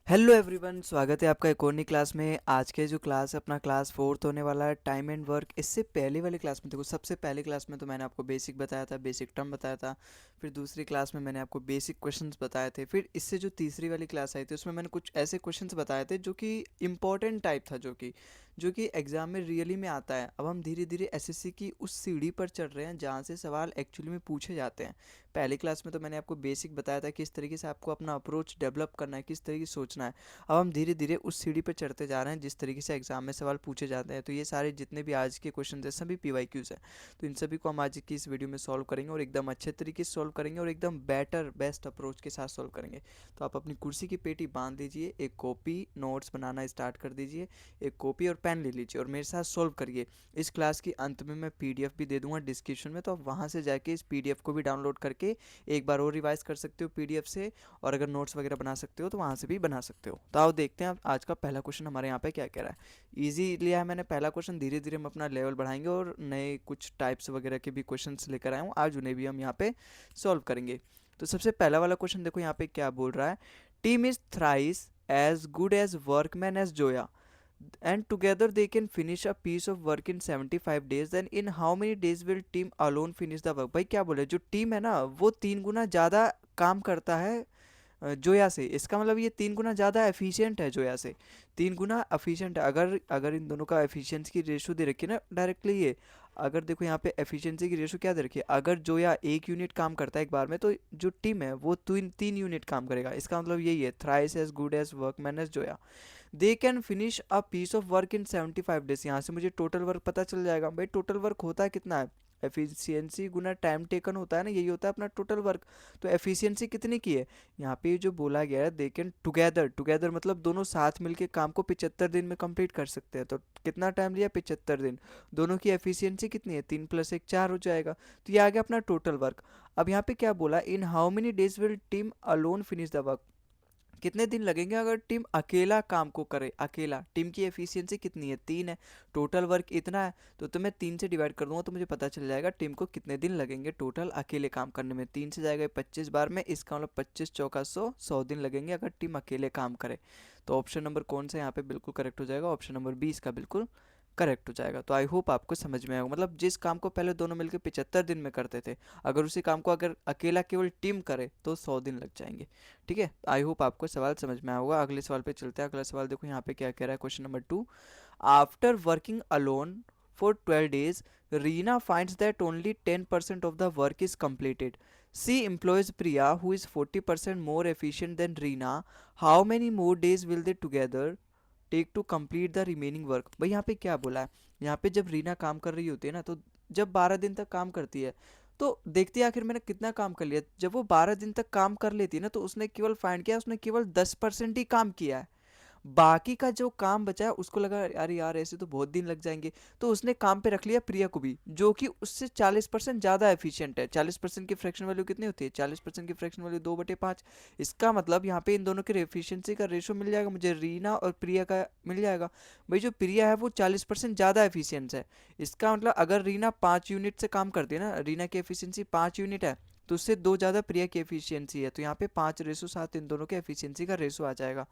Hello everyone, स्वागत है आपका एक और नई क्लास में। आज के जो क्लास है अपना क्लास फोर्थ होने वाला है, टाइम एंड वर्क। इससे पहले वाली क्लास में देखो, सबसे पहले क्लास में तो मैंने आपको बेसिक बताया था, बेसिक टर्म बताया था। फिर दूसरी क्लास में मैंने आपको बेसिक क्वेश्चंस बताए थे। फिर इससे जो तीसरी वाली क्लास आई थी उसमें मैंने कुछ ऐसे क्वेश्चंस बताए थे जो कि इम्पोर्टेंट टाइप था, जो कि एग्जाम में रियली में आता है। अब हम धीरे धीरे एसएससी की उस सीढ़ी पर चढ़ रहे हैं जहाँ से सवाल एक्चुअली में पूछे जाते हैं। पहली क्लास में तो मैंने आपको बेसिक बताया था किस तरीके से आपको अपना अप्रोच डेवलप करना है, किस तरीके से सोचना है। अब हम धीरे धीरे उस सीढ़ी पर चढ़ते जा रहे हैं जिस तरीके से एग्जाम में सवाल पूछे जाते हैं। तो ये सारे जितने भी आज के क्वेश्चन हैं सभी पीवाईक्यूज हैं। तो इन सभी को हम आज की इस वीडियो में सॉल्व करेंगे और एकदम अच्छे तरीके से सॉल्व करेंगे और एकदम बेटर बेस्ट अप्रोच के साथ सॉल्व करेंगे। तो आप अपनी कुर्सी की पेटी बांध दीजिए, एक कॉपी नोट्स बनाना स्टार्ट कर दीजिए, एक कॉपी और पेन ले लीजिए और मेरे साथ सॉल्व करिए। इस क्लास की अंत में मैं पीडीएफ भी दे दूंगा डिस्क्रिप्शन में, तो आप वहाँ से जाके इस पीडीएफ को भी डाउनलोड करके एक बार और रिवाइज कर सकते हो पीडीएफ से। और अगर नोट्स वगैरह बना सकते हो तो वहाँ से भी बना सकते हो। तो आओ देखते हैं आज का पहला क्वेश्चन हमारे यहाँ पे क्या कह रहा है। इजी लिया है मैंने पहला क्वेश्चन, धीरे धीरे हम अपना लेवल बढ़ाएंगे और नए कुछ टाइप्स वगैरह के भी क्वेश्चंस लेकर आए हूँ आज, उन्हें भी हम यहाँ पे सॉल्व करेंगे। तो सबसे पहला वाला क्वेश्चन देखो यहाँ पे क्या बोल रहा है। Tim is thrice as good as workman as Zoya and together they can finish a piece of work in 75 days, then in how many days will team alone finish the work। भाई क्या बोले, जो टीम है ना वो 3 गुना ज़्यादा काम करता है जोया से। इसका मतलब ये 3 गुना ज़्यादा एफिशिएंट है जोया से, 3 गुना एफिशिएंट है। अगर अगर इन दोनों का एफिशिएंसी की रेशो दे रखी है ना डायरेक्टली ये, अगर देखो यहाँ पे एफिशिएंसी की रेशो क्या दे रखी है, अगर जोया 1 यूनिट काम करता है एक बार में तो जो टीम है वो 3 यूनिट काम करेगा। इसका मतलब यही है, thrice as good as workman as Zoya, they can finish a piece of work in 75 days. यहाँ से मुझे टोटल वर्क पता चल जाएगा। भाई टोटल वर्क होता है कितना है, एफिशिएंसी गुना टाइम टेकन होता है ना, यही होता है अपना टोटल वर्क। तो एफिशिएंसी कितनी की है यहाँ पे जो बोला गया है, दे कैन टुगेदर, टुगेदर मतलब दोनों साथ मिलके काम को 75 दिन में कंप्लीट कर सकते हैं। तो कितना टाइम लिया, 75 दिन। दोनों की एफिशिएंसी कितनी है, 3 + 1 4 हो जाएगा। तो ये आ गया अपना टोटल वर्क। अब यहाँ पे क्या बोला, in how many days will team alone finish the work. कितने दिन लगेंगे अगर टीम अकेला काम को करे, अकेला। टीम की एफिशिएंसी कितनी है, 3 है, टोटल वर्क इतना है। तो मैं 3 से डिवाइड कर दूंगा तो मुझे पता चल जाएगा टीम को कितने दिन लगेंगे टोटल अकेले काम करने में। 3 से जाएगा 25 बार में, इसका मतलब 25 चौका 100, 100 दिन लगेंगे अगर टीम अकेले काम करे। तो ऑप्शन नंबर कौन सा यहाँ पे बिल्कुल करेक्ट हो जाएगा, ऑप्शन नंबर 20 का बिल्कुल करेक्ट हो जाएगा। तो आई होप आपको समझ में आएगा। मतलब जिस काम को पहले दोनों मिलकर 75 दिन में करते थे, अगर उसी काम को अगर अकेला केवल टीम करे तो 100 दिन लग जाएंगे। ठीक है, आई होप आपको सवाल समझ में आया होगा। अगले सवाल पे चलते हैं। अगला सवाल देखो यहाँ पे क्या कह रहा है, question number 2। After working alone for 12 days, Reena finds that only 10% of the work is completed. She employs Priya, who is 40% more efficient than Reena. How many more days will they together take to complete the remaining work. भाई यहाँ पे क्या बोला है, यहाँ पे जब रीना काम कर रही होती है ना, तो जब 12 दिन तक काम करती है तो देखती है आखिर मैंने कितना काम कर लिया। जब वो 12 दिन तक काम कर लेती है ना, तो उसने केवल फाइंड किया, उसने केवल 10% ही काम किया है। बाकी का जो काम बचा है उसको लगा अरे यार ऐसे तो बहुत दिन लग जाएंगे, तो उसने काम पे रख लिया प्रिया को भी, जो कि उससे 40% ज़्यादा एफिशिएंट है। 40% की फ्रैक्शन वैल्यू कितनी होती है, 40% की फ्रैक्शन वैल्यू 2/5। इसका मतलब यहाँ पे इन दोनों के एफिशिएंसी का रेशो मिल जाएगा मुझे, रीना और प्रिया का मिल जाएगा। भाई जो प्रिया है वो 40% ज़्यादा एफिशिएंट है। इसका मतलब अगर रीना 5 यूनिट से काम करती है ना, रीना की एफिशिएंसी 5 यूनिट है, तो उससे 2 ज़्यादा प्रिया की एफिशिएंसी है। तो यहाँ पे 5:7 इन दोनों के एफिशिएंसी का रेशो आ जाएगा।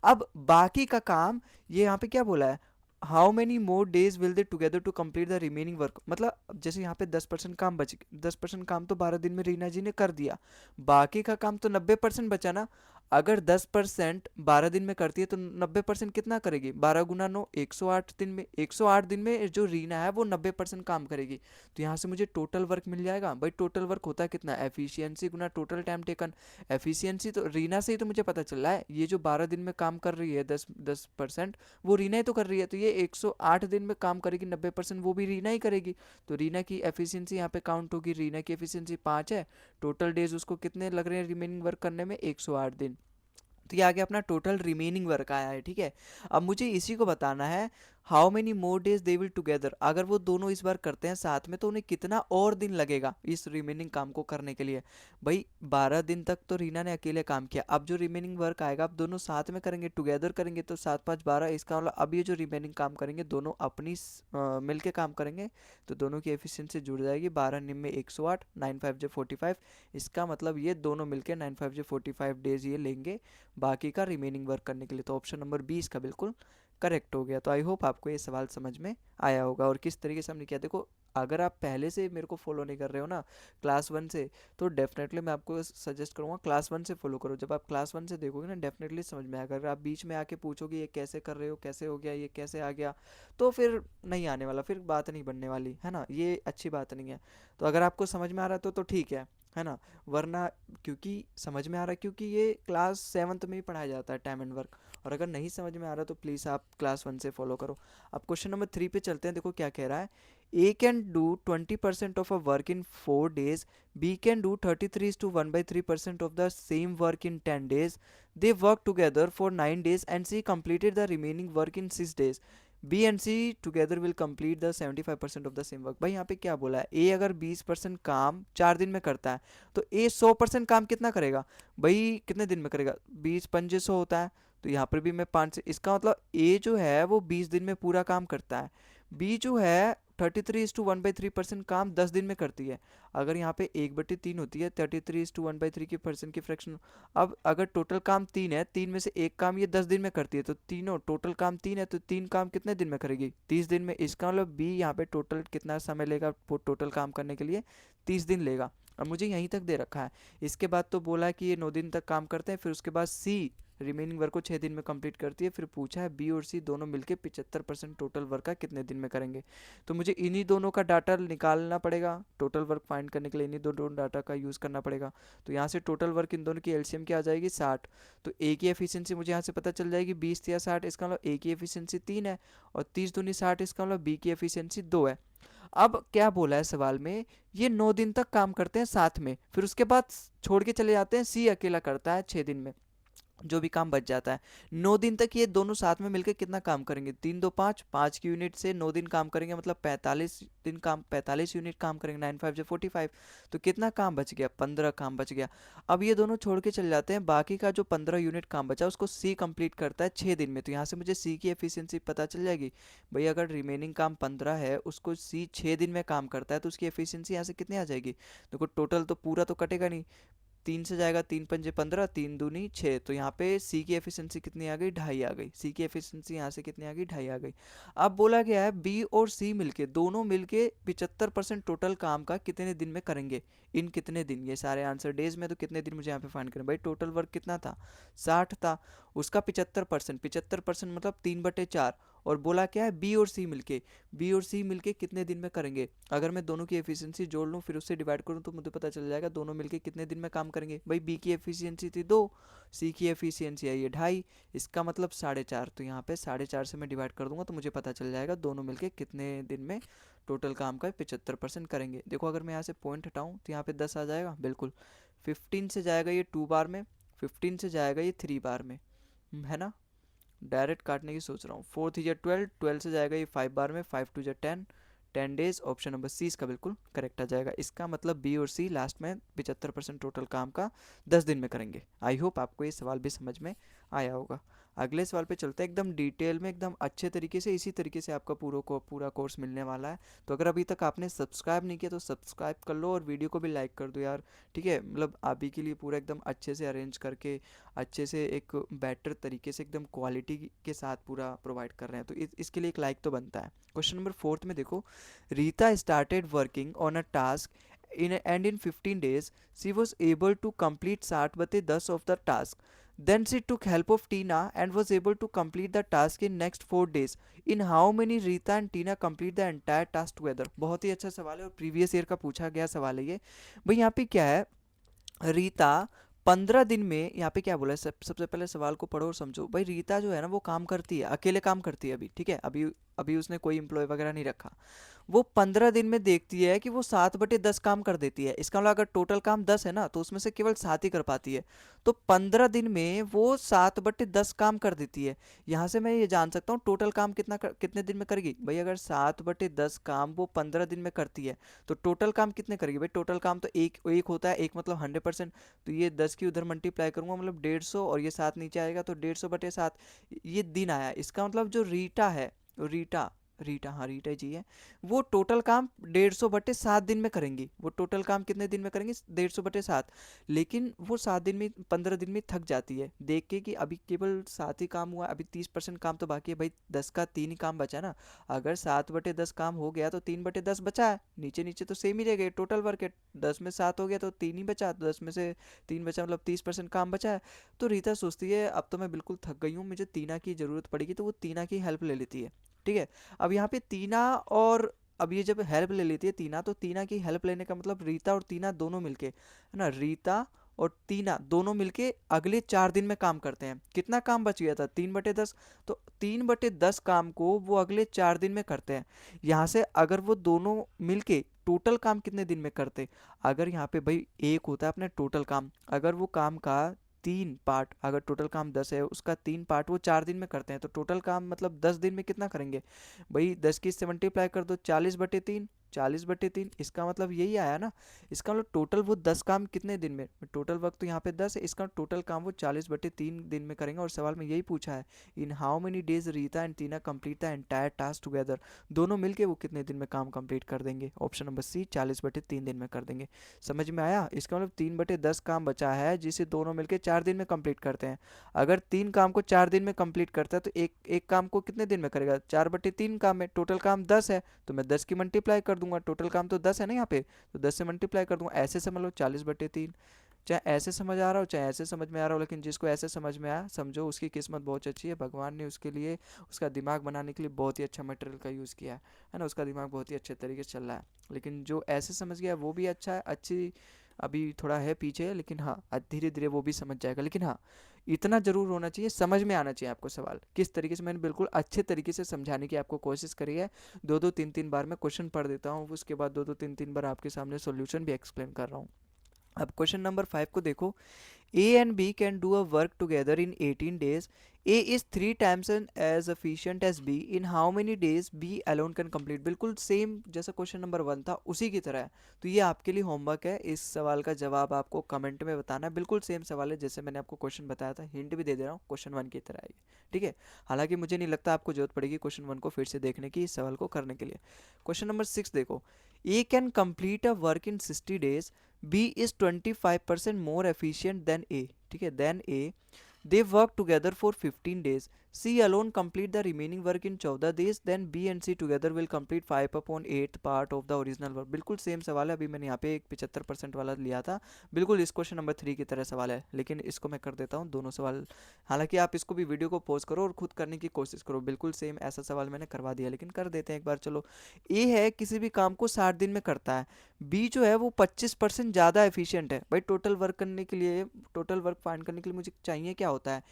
अब बाकी का काम, ये यहाँ पे क्या बोला है, how many more days will they together to complete the remaining work. मतलब जैसे यहाँ पे 10% काम बच, 10% काम तो 12 दिन में रीना जी ने कर दिया, बाकी का काम तो 90% बचा ना। अगर 10% 12 दिन में करती है तो 90% कितना करेगी, 12 × 9 108 दिन में, 108 दिन में जो रीना है वो 90% काम करेगी। तो यहाँ से मुझे टोटल वर्क मिल जाएगा। भाई टोटल वर्क होता है कितना, एफिशिएंसी गुना टोटल टाइम टेकन। एफिशिएंसी तो रीना से ही तो मुझे पता चल रहा है, ये जो 12 दिन में काम कर रही है 10% वो रीना ही तो कर रही है। तो ये 108 दिन में काम करेगी, 90% वो भी रीना ही करेगी। तो रीना की एफिशिएंसी यहाँ पे काउंट होगी, रीना की एफिशिएंसी 5 है, टोटल डेज उसको कितने लग रहे हैं रिमेनिंग वर्क करने में, 108 दिन। तो ये आगे अपना टोटल रिमेनिंग वर्क आया है। ठीक है, अब मुझे इसी को बताना है how many more days they will together, अगर वो दोनों इस बार करते हैं साथ में तो उन्हें कितना और दिन लगेगा इस रिमेनिंग काम को करने के लिए। भाई 12 दिन तक तो रीना ने अकेले काम किया, अब जो रिमेनिंग वर्क आएगा अब दोनों साथ में करेंगे, टुगेदर करेंगे, तो 7 5 12, इसका मतलब अब ये जो रिमेनिंग काम करेंगे दोनों अपनी मिल के काम करेंगे, तो दोनों की एफिशिएंसी जुड़ जाएगी। 12 निम में 108, 9 5 × 45, इसका मतलब ये दोनों मिलके 9 5 × 45 डेज ये लेंगे बाकी का रिमेनिंग वर्क करने के लिए। तो ऑप्शन नंबर 20 का बिल्कुल करेक्ट हो गया। तो आई होप आपको ये सवाल समझ में आया होगा और किस तरीके से हमने किया। देखो अगर आप पहले से मेरे को फॉलो नहीं कर रहे हो ना क्लास 1 से, तो डेफिनेटली मैं आपको सजेस्ट करूँगा क्लास 1 से फॉलो करो। जब आप क्लास 1 से देखोगे ना डेफिनेटली समझ में आएगा। अगर आप बीच में आके पूछोगे ये कैसे कर रहे हो, कैसे हो गया, ये कैसे आ गया, तो फिर नहीं आने वाला, फिर बात नहीं बनने वाली है ना, ये अच्छी बात नहीं है। तो अगर आपको समझ में आ रहा है तो ठीक है ना। वरना क्योंकि समझ में आ रहा है क्योंकि ये क्लास 7 में ही पढ़ाया जाता है टाइम एंड वर्क। और अगर नहीं समझ में आ रहा तो प्लीज़ आप क्लास 1 से फॉलो करो। अब क्वेश्चन नंबर 3 पे चलते हैं। देखो क्या कह रहा है, A can do 20% of a work in 4 days, B can do 33 to 1/3% of the same work in 10 days, they work together for 9 days and C completed the remaining work in 6 days, B and C together will complete the 75% of the same work. भाई यहाँ पे क्या बोला है, ए अगर 20% काम 4 दिन में करता है तो ए 100% काम कितना करेगा, भाई कितने दिन में करेगा, 20 × 5 = 100 होता है। तो यहाँ पर भी मैं 5 से, इसका मतलब ए जो है वो 20 दिन में पूरा काम करता है, बी जो है 33 to 1/3% काम 10 दिन में करती है। अगर यहाँ पे 1/3 होती है 33 to 1/3 की परसेंट की फ्रैक्शन। अब अगर टोटल काम 3 है, 3 में से एक काम ये 10 दिन में करती है, तो तीनों टोटल काम 3 है तो 3 काम कितने दिन में करेगी, 30 दिन में। इसका मतलब बी यहाँ पे टोटल कितना समय लेगा टोटल काम करने के लिए, 30 दिन लेगा। अब मुझे यहीं तक दे रखा है, इसके बाद तो बोला है कि ये 9 दिन तक काम करते हैं, फिर उसके बाद सी रिमेनिंग वर्क को 6 दिन में कंप्लीट करती है। फिर पूछा है बी और सी दोनों मिलके 75% टोटल वर्क का कितने दिन में करेंगे। तो मुझे इन्हीं दोनों का डाटा निकालना पड़ेगा, टोटल वर्क फाइंड करने के लिए इन्हीं दोनों डाटा का यूज़ करना पड़ेगा। तो यहाँ से टोटल वर्क इन दोनों की एलसीएम क्या आ जाएगी, 60। तो ए की एफिशिएंसी मुझे यहाँ से पता चल जाएगी 20 या 60, इसका मतलब ए की एफिशिएंसी 3 है और 30 दूनी 60, इसका मतलब बी की एफिशिएंसी 2 है। अब क्या बोला है सवाल में, ये 9 दिन तक काम करते हैं साथ में, फिर उसके बाद छोड़ के चले जाते हैं, सी अकेला करता है 6 दिन में जो भी काम बच जाता है। 9 दिन तक ये दोनों साथ में मिलकर कितना काम करेंगे, 3 2 5, 5 की यूनिट से 9 दिन काम करेंगे, मतलब 45 दिन काम, 45 यूनिट काम करेंगे, 9 5 × 45। तो कितना काम बच गया, 15 काम बच गया। अब ये दोनों छोड़ के चले जाते हैं, बाकी का जो 15 यूनिट काम बचा उसको सी कंप्लीट करता है 6 दिन में। तो यहाँ से मुझे सी की एफिशिएंसी पता चल जाएगी। भाई अगर रिमेनिंग काम 15 है उसको सी 6 दिन में काम करता है तो उसकी एफिशिएंसी यहाँ से कितनी आ जाएगी। देखो टोटल तो पूरा तो कटेगा नहीं, 3 से जाएगा, 3 × 5 = 15, 3 दूनी 6। तो यहाँ पे सी की एफिशिएंसी कितनी आ गई, 2.5 आ गई। सी की एफिशिएंसी यहाँ से कितनी आ गई, 2.5 आ गई। अब बोला गया है बी और सी मिलके, दोनों मिलके 75% टोटल काम का कितने दिन में करेंगे, इन कितने दिन, ये सारे आंसर डेज में, तो कितने दिन मुझे यहाँ पे फाइंड करें। भाई टोटल वर्क कितना था, 60 था, उसका 75%, 75% मतलब 3/4। और बोला क्या है बी और सी मिलके, बी और सी मिलके कितने दिन में करेंगे। अगर मैं दोनों की एफिशिएंसी जोड़ लूँ फिर उससे डिवाइड करूँ तो मुझे पता चल जाएगा दोनों मिलके कितने दिन में काम करेंगे। भाई बी की एफिशिएंसी थी 2, सी की एफिशिएंसी आई है 2.5, इसका मतलब 4.5। तो यहाँ पे 4.5 से मैं डिवाइड कर दूंगा तो मुझे पता चल जाएगा दोनों मिलके कितने दिन में टोटल काम का 75% करेंगे। देखो अगर मैं यहाँ से पॉइंट हटाऊँ तो यहाँ पे 10 आ जाएगा बिल्कुल। 15 से जाएगा ये 2 बार में, 15 से जाएगा ये 3 बार में, है ना। डायरेक्ट काटने की सोच रहा हूँ। 4 × 3 = 12, 12 से जाएगा ये 5 बार में, 5 × 2 = 10, 10 डेज। ऑप्शन नंबर सी इसका बिल्कुल करेक्ट आ जाएगा। इसका मतलब बी और सी लास्ट में 75% टोटल काम का 10 दिन में करेंगे। आई होप आपको ये सवाल भी समझ में आया होगा। अगले सवाल पे चलते हैं, एकदम डिटेल में, एकदम अच्छे तरीके से, इसी तरीके से आपका पूरा कोर्स मिलने वाला है। तो अगर अभी तक आपने सब्सक्राइब नहीं किया तो सब्सक्राइब कर लो और वीडियो को भी लाइक कर दो यार, ठीक है। मतलब आप ही के लिए पूरा एकदम अच्छे से अरेंज करके, अच्छे से एक बेटर तरीके से एकदम क्वालिटी के साथ पूरा प्रोवाइड कर रहे हैं, तो इसके लिए एक लाइक तो बनता है। क्वेश्चन नंबर 4 में देखो, Rita started working on a task in 15 days she was able to complete 60/10 of the task. Then she took help of Tina and was able to complete the task in next 4 days. In how many Rita and Tina complete the entire task together? बहुत ही अच्छा सवाल है और previous year का पूछा गया सवाल है ये। भाई यहाँ पे क्या है, रीता 15 दिन में, यहाँ पे क्या बोला है, सबसे पहले सवाल को पढ़ो और समझो। भाई रीता जो है ना वो काम करती है, अकेले काम करती है अभी, ठीक है। अभी अभी उसने कोई एम्प्लॉय वगैरह नहीं रखा, वो 15 दिन में देखती है कि वो 7/10 काम कर देती है। इसका मतलब अगर टोटल काम 10 है ना, तो उसमें से केवल 7 ही कर पाती है। तो 15 दिन में वो 7/10 काम कर देती है। यहाँ से मैं ये जान सकता हूँ टोटल काम कितने दिन में करेगी भाई। अगर 7/10 काम वो 15 दिन में करती है, तो टोटल काम कितने करेगी भाई। टोटल काम तो एक एक होता है, एक मतलब 100%। तो ये 10 की उधर मल्टीप्लाई करूंगा, मतलब 150, और ये 7 नीचे आएगा तो 150/7 ये दिन आया। इसका मतलब जो रीटा है, रीटा रीटा हाँ रीटा जी है, वो टोटल काम 150/7 दिन में करेंगी। वो टोटल काम कितने दिन में करेंगी, 150/7। लेकिन वो 7 दिन में 15 दिन में थक जाती है देख के कि अभी केवल 7 ही काम हुआ, अभी 30% काम तो बाकी है भाई। 10 का 3 ही काम बचा ना। अगर 7/10 काम हो गया तो 3/10 बचा है, नीचे नीचे तो सेम ही रह गए। टोटल वर्क है 10 में 7 हो गया तो 3 ही बचा, 10 में से 3 बचा, मतलब 30% काम बचा है। तो रीता सोचती है अब तो मैं बिल्कुल थक गई हूँ, मुझे टीना की ज़रूरत पड़ेगी, तो वो टीना की हेल्प ले लेती है। ठीक है। अब यहाँ पे टीना और अब ये जब हेल्प ले लेती है टीना, तो टीना की हेल्प लेने का मतलब रीता और टीना दोनों मिलके, है ना, रीता और टीना दोनों मिलके अगले 4 दिन में काम करते हैं। कितना काम बच गया था, 3/10। तो 3/10 काम को वो अगले 4 दिन में करते हैं। यहाँ से अगर वो दोनों मिलके टोटल काम कितने दिन में करते, अगर यहाँ पे भाई एक होता है अपने टोटल काम, अगर वो काम का 3 पार्ट, अगर टोटल काम 10 है उसका 3 पार्ट वो 4 दिन में करते हैं, तो टोटल काम मतलब 10 दिन में कितना करेंगे भाई। 10 की इससे मल्टीप्लाई कर दो, 40/3, 40/3, इसका मतलब यही आया ना। इसका मतलब टोटल वो 10 काम कितने दिन में, टोटल वक्त तो यहाँ पे 10 है, इसका टोटल काम वो 40/3 दिन में करेंगे। और सवाल में यही पूछा है, in how many days Rita and Tina complete the entire task together. दोनों मिलके वो कितने दिन में काम कंप्लीट कर देंगे, ऑप्शन नंबर सी 40/3 दिन में कर देंगे। समझ में आया। इसका मतलब 3/10 काम बचा है जिसे दोनों मिलके 4 दिन में कंप्लीट करते हैं। अगर 3 काम को 4 दिन में कंप्लीट करता है तो एक एक काम को कितने दिन में करेगा, 4/3 काम में। टोटल काम 10 है तो मैं 10 की मल्टीप्लाई कर दूंगा, टोटल काम तो 10 है ना यहाँ पे, तो 10 से मल्टीप्लाई कर दूंगा। ऐसे समझ लो 40/3, चाहे ऐसे समझ आ रहा हो चाहे ऐसे समझ में आ रहा हो, लेकिन जिसको ऐसे समझ में आया समझो उसकी किस्मत बहुत अच्छी है। भगवान ने उसके लिए, उसका दिमाग बनाने के लिए बहुत ही अच्छा मटेरियल का यूज़ किया है ना, उसका दिमाग बहुत ही अच्छे तरीके से चल रहा है। लेकिन जो ऐसे समझ गया वो भी अच्छा है, अच्छी अभी थोड़ा है पीछे है, लेकिन हाँ धीरे धीरे वो भी समझ जाएगा। लेकिन हाँ इतना ज़रूर होना चाहिए, समझ में आना चाहिए आपको सवाल किस तरीके से। मैंने बिल्कुल अच्छे तरीके से समझाने की आपको कोशिश करी है। दो दो तीन तीन बार मैं क्वेश्चन पढ़ देता हूँ, उसके बाद दो दो तीन तीन बार आपके सामने सॉल्यूशन भी एक्सप्लेन कर रहा हूँ। अब क्वेश्चन नंबर 5 को देखो। A and B can do a work together in 18 days. A is 3 times as efficient as B. In how many days B alone can complete? बिल्कुल सेम जैसा क्वेश्चन नंबर 1 था उसी की तरह है। तो ये आपके लिए होमवर्क है, इस सवाल का जवाब आपको कमेंट में बताना है। बिल्कुल सेम सवाल है जैसे मैंने आपको क्वेश्चन बताया था, हिंट भी दे दे रहा हूँ, क्वेश्चन 1 की तरह है ये। ठीक है। हालांकि मुझे नहीं लगता आपको जरूरत पड़ेगी क्वेश्चन 1 को फिर से देखने की इस सवाल को करने के लिए। क्वेश्चन नंबर 6 देखो। A can complete a work in 60 days. B is 25% more efficient than A. ठीक है, then A. They work together for 15 days. C alone complete the remaining work in 14 days. Then B and C together will complete 5/8 part of the original work. बिल्कुल same सवाल है, अभी मैंने यहाँ पे एक 75% वाला लिया था। बिल्कुल इस क्वेश्चन नंबर 3 की तरह सवाल है, लेकिन इसको मैं कर देता हूँ दोनों सवाल। हालांकि आप इसको भी वीडियो को पॉज करो और खुद करने की कोशिश करो, बिल्कुल सेम ऐसा सवाल मैंने करवा दिया, लेकिन कर देते हैं एक बार। चलो। ए है किसी भी काम को 60 दिन में करता है। बी जो है वो 25% ज़्यादा एफिशिएंट है। भाई टोटल वर्क करने के लिए, टोटल वर्क फाइंड करने के लिए मुझे चाहिए क्या होता है,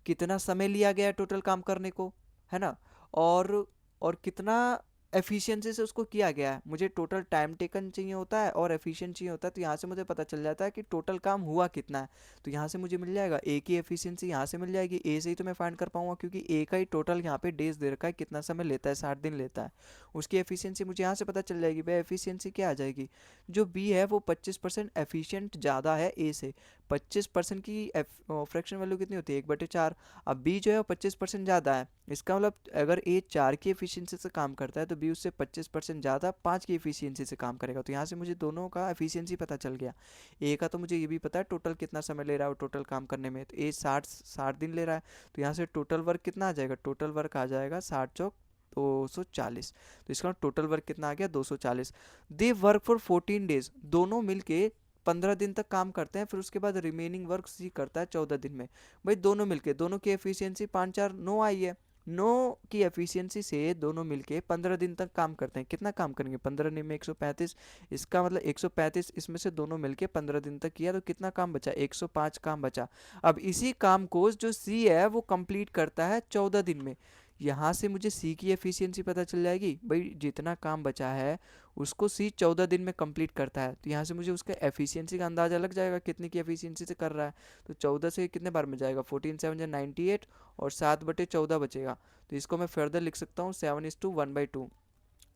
कितना समय लिया गया है टोटल काम करने को, है ना, और और कितना एफिशिएंसी से उसको किया गया है। मुझे टोटल टाइम टेकन चाहिए होता है और एफिशिएंट चाहिए होता है। तो यहाँ से मुझे पता चल जाता है कि टोटल काम हुआ कितना है। तो यहाँ से मुझे मिल जाएगा ए की एफिशिएंसी, यहाँ से मिल जाएगी। ए से ही तो मैं फाइंड कर पाऊंगा क्योंकि ए का ही टोटल यहाँ पे डेज दे रखा है, कितना समय लेता है, 60 दिन लेता है। उसकी एफिशिएंसी मुझे यहाँ से पता चल जाएगी। भाई एफिशिएंसी क्या आ जाएगी, जो बी है वो 25% एफिशिएंट ज़्यादा है ए से। 25% की फ्रैक्शन वैल्यू कितनी होती है, 1/4। अब बी जो है 25% ज़्यादा है, इसका मतलब अगर ए 4 की एफिशिएंसी से काम करता है तो बी उससे 25% ज़्यादा 5 की एफिशिएंसी से काम करेगा। तो यहाँ से मुझे दोनों का एफिशिएंसी पता चल गया। ए का तो मुझे ये भी पता है टोटल कितना समय ले रहा है टोटल काम करने में, तो ए 60 दिन ले रहा है। तो यहाँ से टोटल वर्क कितना आ जाएगा, टोटल वर्क आ जाएगा 60 चौक 240। तो इसका टोटल वर्क कितना आ गया, 240। दे वर्क फॉर 14 days, दोनों मिलके 15 दिन तक काम करते हैं, फिर उसके बाद रिमेनिंग वर्क सी करता है 14 दिन में। भाई दोनों मिलके, दोनों की एफिशिएंसी 5 4 9 आई है। 9 की एफिशिएंसी से दोनों मिलके 15 दिन तक काम करते हैं। कितना काम करेंगे, 15 दिन में 135, इसका मतलब 135, इसमें से दोनों मिलके 15 दिन तक किया तो कितना काम बचा, 105 काम बचा। अब इसी काम को जो सी है वो कंप्लीट करता है 14 दिन में। यहाँ से मुझे सी की एफिशिएंसी पता चल जाएगी। भाई जितना काम बचा है उसको सी 14 दिन में कंप्लीट करता है, तो यहाँ से मुझे उसका एफिशिएंसी का अंदाज़ा लग जाएगा कितनी की एफिशिएंसी से कर रहा है। तो 14 से कितने बार में जाएगा, 14 7 98 और 7/14 बचेगा। तो इसको मैं फर्दर लिख सकता हूँ 7:1/2,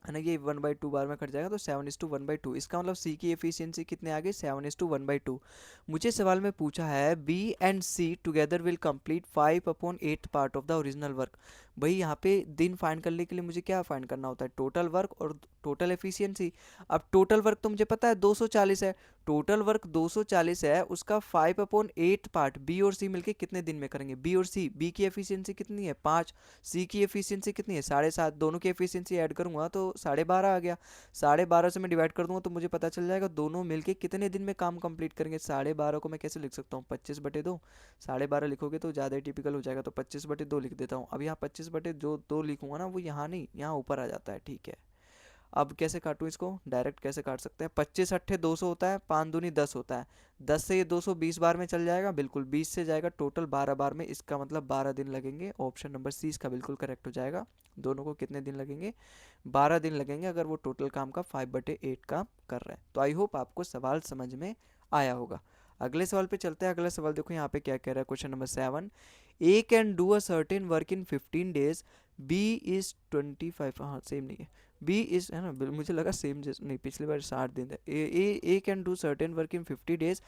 है ना। ये 1/2 बार में कट जाएगा, तो 7:1/2। इसका मतलब सी की एफिशिएंसी कितने आ गई, 7:1/2। मुझे सवाल में पूछा है B and C together will complete 5/8 part of the original work. भाई यहाँ पे दिन फाइंड करने के लिए मुझे क्या फाइंड करना होता है, टोटल वर्क और टोटल एफिशिएंसी। अब टोटल वर्क तो मुझे पता है 240 है, टोटल वर्क 240 है, उसका 5/8 पार्ट बी और सी मिलके कितने दिन में करेंगे। बी और सी, बी की एफिशिएंसी कितनी है 5, सी की एफिशिएंसी कितनी है 7.5, दोनों की एफिशिएंसी ऐड करूंगा तो 12.5 आ गया। 12.5 से मैं डिवाइड कर दूंगा तो मुझे पता चल जाएगा दोनों मिलके कितने दिन में काम कंप्लीट करेंगे। 12.5 को मैं कैसे लिख सकता हूँ, 25/2। 12.5 लिखोगे तो ज़्यादा टिपिकल हो जाएगा, तो 25/2 लिख देता हूँ। अब यहाँ 25/2 लिखूंगा ना, वो यहाँ नहीं, यहाँ ऊपर आ जाता है, ठीक है। अब कैसे काटूं इसको, डायरेक्ट कैसे काट सकते हैं, 25 × 8 = 200 होता है, 5 दूनी 10 होता है, 10 से ये 220 बार में चल जाएगा, बिल्कुल 20 से जाएगा टोटल 12 बार में, इसका मतलब 12 दिन लगेंगे। ऑप्शन नंबर सी इसका बिल्कुल करेक्ट हो जाएगा। दोनों को कितने दिन लगेंगे, 12 दिन लगेंगे, अगर वो टोटल काम का 5/8 काम कर रहा है। तो आई होप आपको सवाल समझ में आया होगा। अगले सवाल पे चलते हैं। अगला सवाल देखो यहाँ पे क्या कह रहा है, question number 7। A can do a certain work in 15 days, B is 25, हाँ सेम नहीं है, बी इज, है ना, मुझे लगा सेम जैसे, नहीं पिछली बार 60 दिन था। A can do certain work in 50 days,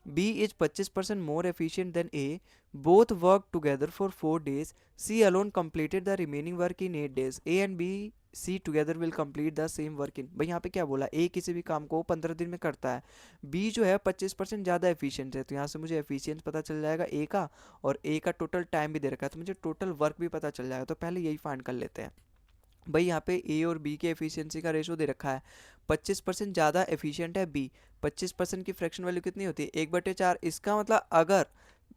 B is 25% more efficient than A. Both worked together for 4 days. C alone completed the remaining work in 8 days. A and B C together will complete the same work in, भाई यहाँ पे क्या बोला, A किसी भी काम को 15 दिन में करता है, B जो है 25% ज़्यादा एफिशिएंट है, तो यहाँ से मुझे एफिशिएंस पता चल जाएगा A का, और A का टोटल टाइम भी दे रखा है, तो मुझे टोटल वर्क भी पता चल जाएगा। तो पहले यही फाइंड कर लेते हैं। भाई यहाँ पे ए और बी के एफिशिएंसी का रेशो दे रखा है, 25% ज़्यादा एफिशिएंट है बी। 25% की फ्रैक्शन वैल्यू कितनी होती है, 1/4। इसका मतलब अगर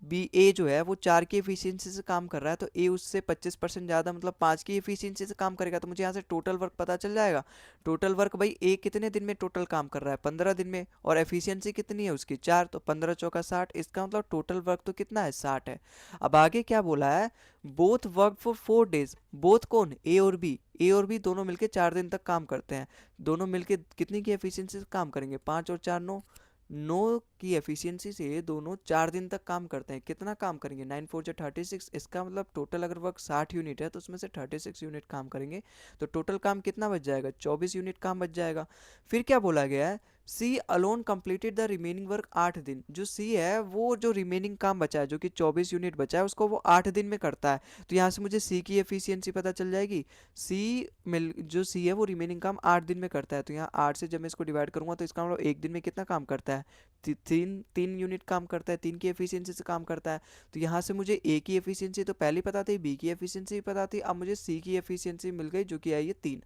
बी ए जो है वो 4 की एफिशिएंसी से काम कर रहा है, तो ए उससे 25% ज़्यादा मतलब 5 की एफिशिएंसी से काम करेगा। तो मुझे यहाँ से टोटल वर्क पता चल जाएगा। टोटल वर्क भाई ए कितने दिन में टोटल काम कर रहा है, 15 दिन में, और एफिशिएंसी कितनी है उसकी 4, तो 15 चौका 60, इसका मतलब टोटल वर्क तो कितना है 60 है। अब आगे क्या बोला है, both work for 4 days। Both कौन, ए और बी, ए और बी दोनों मिलके 4 दिन तक काम करते हैं। दोनों मिलके कितनी की एफिशिएंसी से काम करेंगे, 5 और 4 9, 9 की एफिशिएंसी से दोनों 4 दिन तक काम करते हैं। कितना काम करेंगे, 9 4 36, इसका मतलब टोटल अगर वर्क 60 यूनिट है तो उसमें से 36 यूनिट काम करेंगे, तो टोटल काम कितना बच जाएगा, 24 यूनिट काम बच जाएगा। फिर क्या बोला गया है, C alone completed the remaining work 8 दिन। जो सी है वो जो रिमेनिंग काम बचा है, जो कि 24 यूनिट बचा है, उसको वो 8 दिन में करता है। तो यहाँ से मुझे सी की एफिशिएंसी पता चल जाएगी। सी मिल जो सी है वो रिमेनिंग काम 8 दिन में करता है, तो यहाँ 8 से जब मैं इसको डिवाइड करूंगा तो इसका मतलब एक दिन में कितना काम करता है, तीन यूनिट काम करता है, 3 की एफिशिएंसी से काम करता है। तो यहाँ से मुझे ए की एफिशिएंसी तो पहले पता थी, बी की एफिशिएंसी भी पता थी, अब मुझे सी की एफिशिएंसी मिल गई जो कि आई है 3।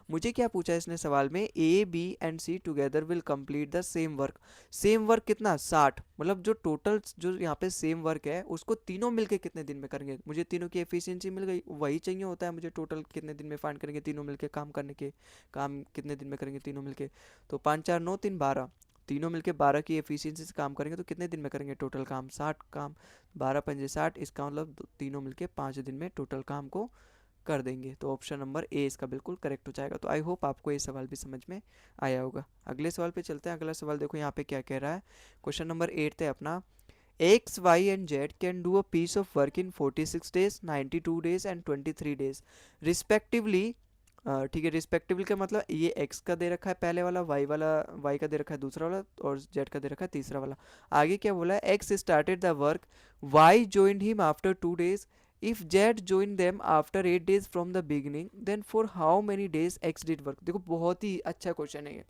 मुझे क्या पूछा है इसने सवाल में, A B and C together will complete the same work. Same work कितना 60, मतलब जो टोटल जो यहाँ पे सेम वर्क है उसको तीनों मिलके कितने दिन में करेंगे। मुझे तीनों की एफिशिएंसी मिल गई, वही चाहिए होता है मुझे, टोटल कितने दिन में फाइंड करेंगे तीनों मिलके काम करने के, काम कितने दिन में करेंगे तीनों मिलके। तो 5 4 9 3 12, तीनों मिलके 12 की एफिशिएंसी से काम करेंगे तो कितने दिन में करेंगे टोटल काम, 60 काम, 12 पंजे 60, इसका मतलब तीनों मिलके 5 दिन में टोटल काम को कर देंगे। तो ऑप्शन नंबर ए इसका बिल्कुल करेक्ट हो जाएगा। तो आई होप आपको ये सवाल भी समझ में आया होगा। अगले सवाल पे चलते हैं। अगला सवाल देखो यहाँ पे क्या कह रहा है, क्वेश्चन नंबर 8 है अपना, X Y and Z can do a piece of work in 46 days, 92 days and 23 days respectively. ठीक है, रिस्पेक्टिवली का मतलब ये एक्स का दे रखा है पहले वाला, वाई का दे रखा है दूसरा वाला, और जेड का दे रखा है तीसरा वाला। आगे क्या बोला है, X started the work, Y joined him after 2 days, if z joined them after 8 days from the beginning, then for how many days x did work। देखो बहुत ही अच्छा क्वेश्चन है ये,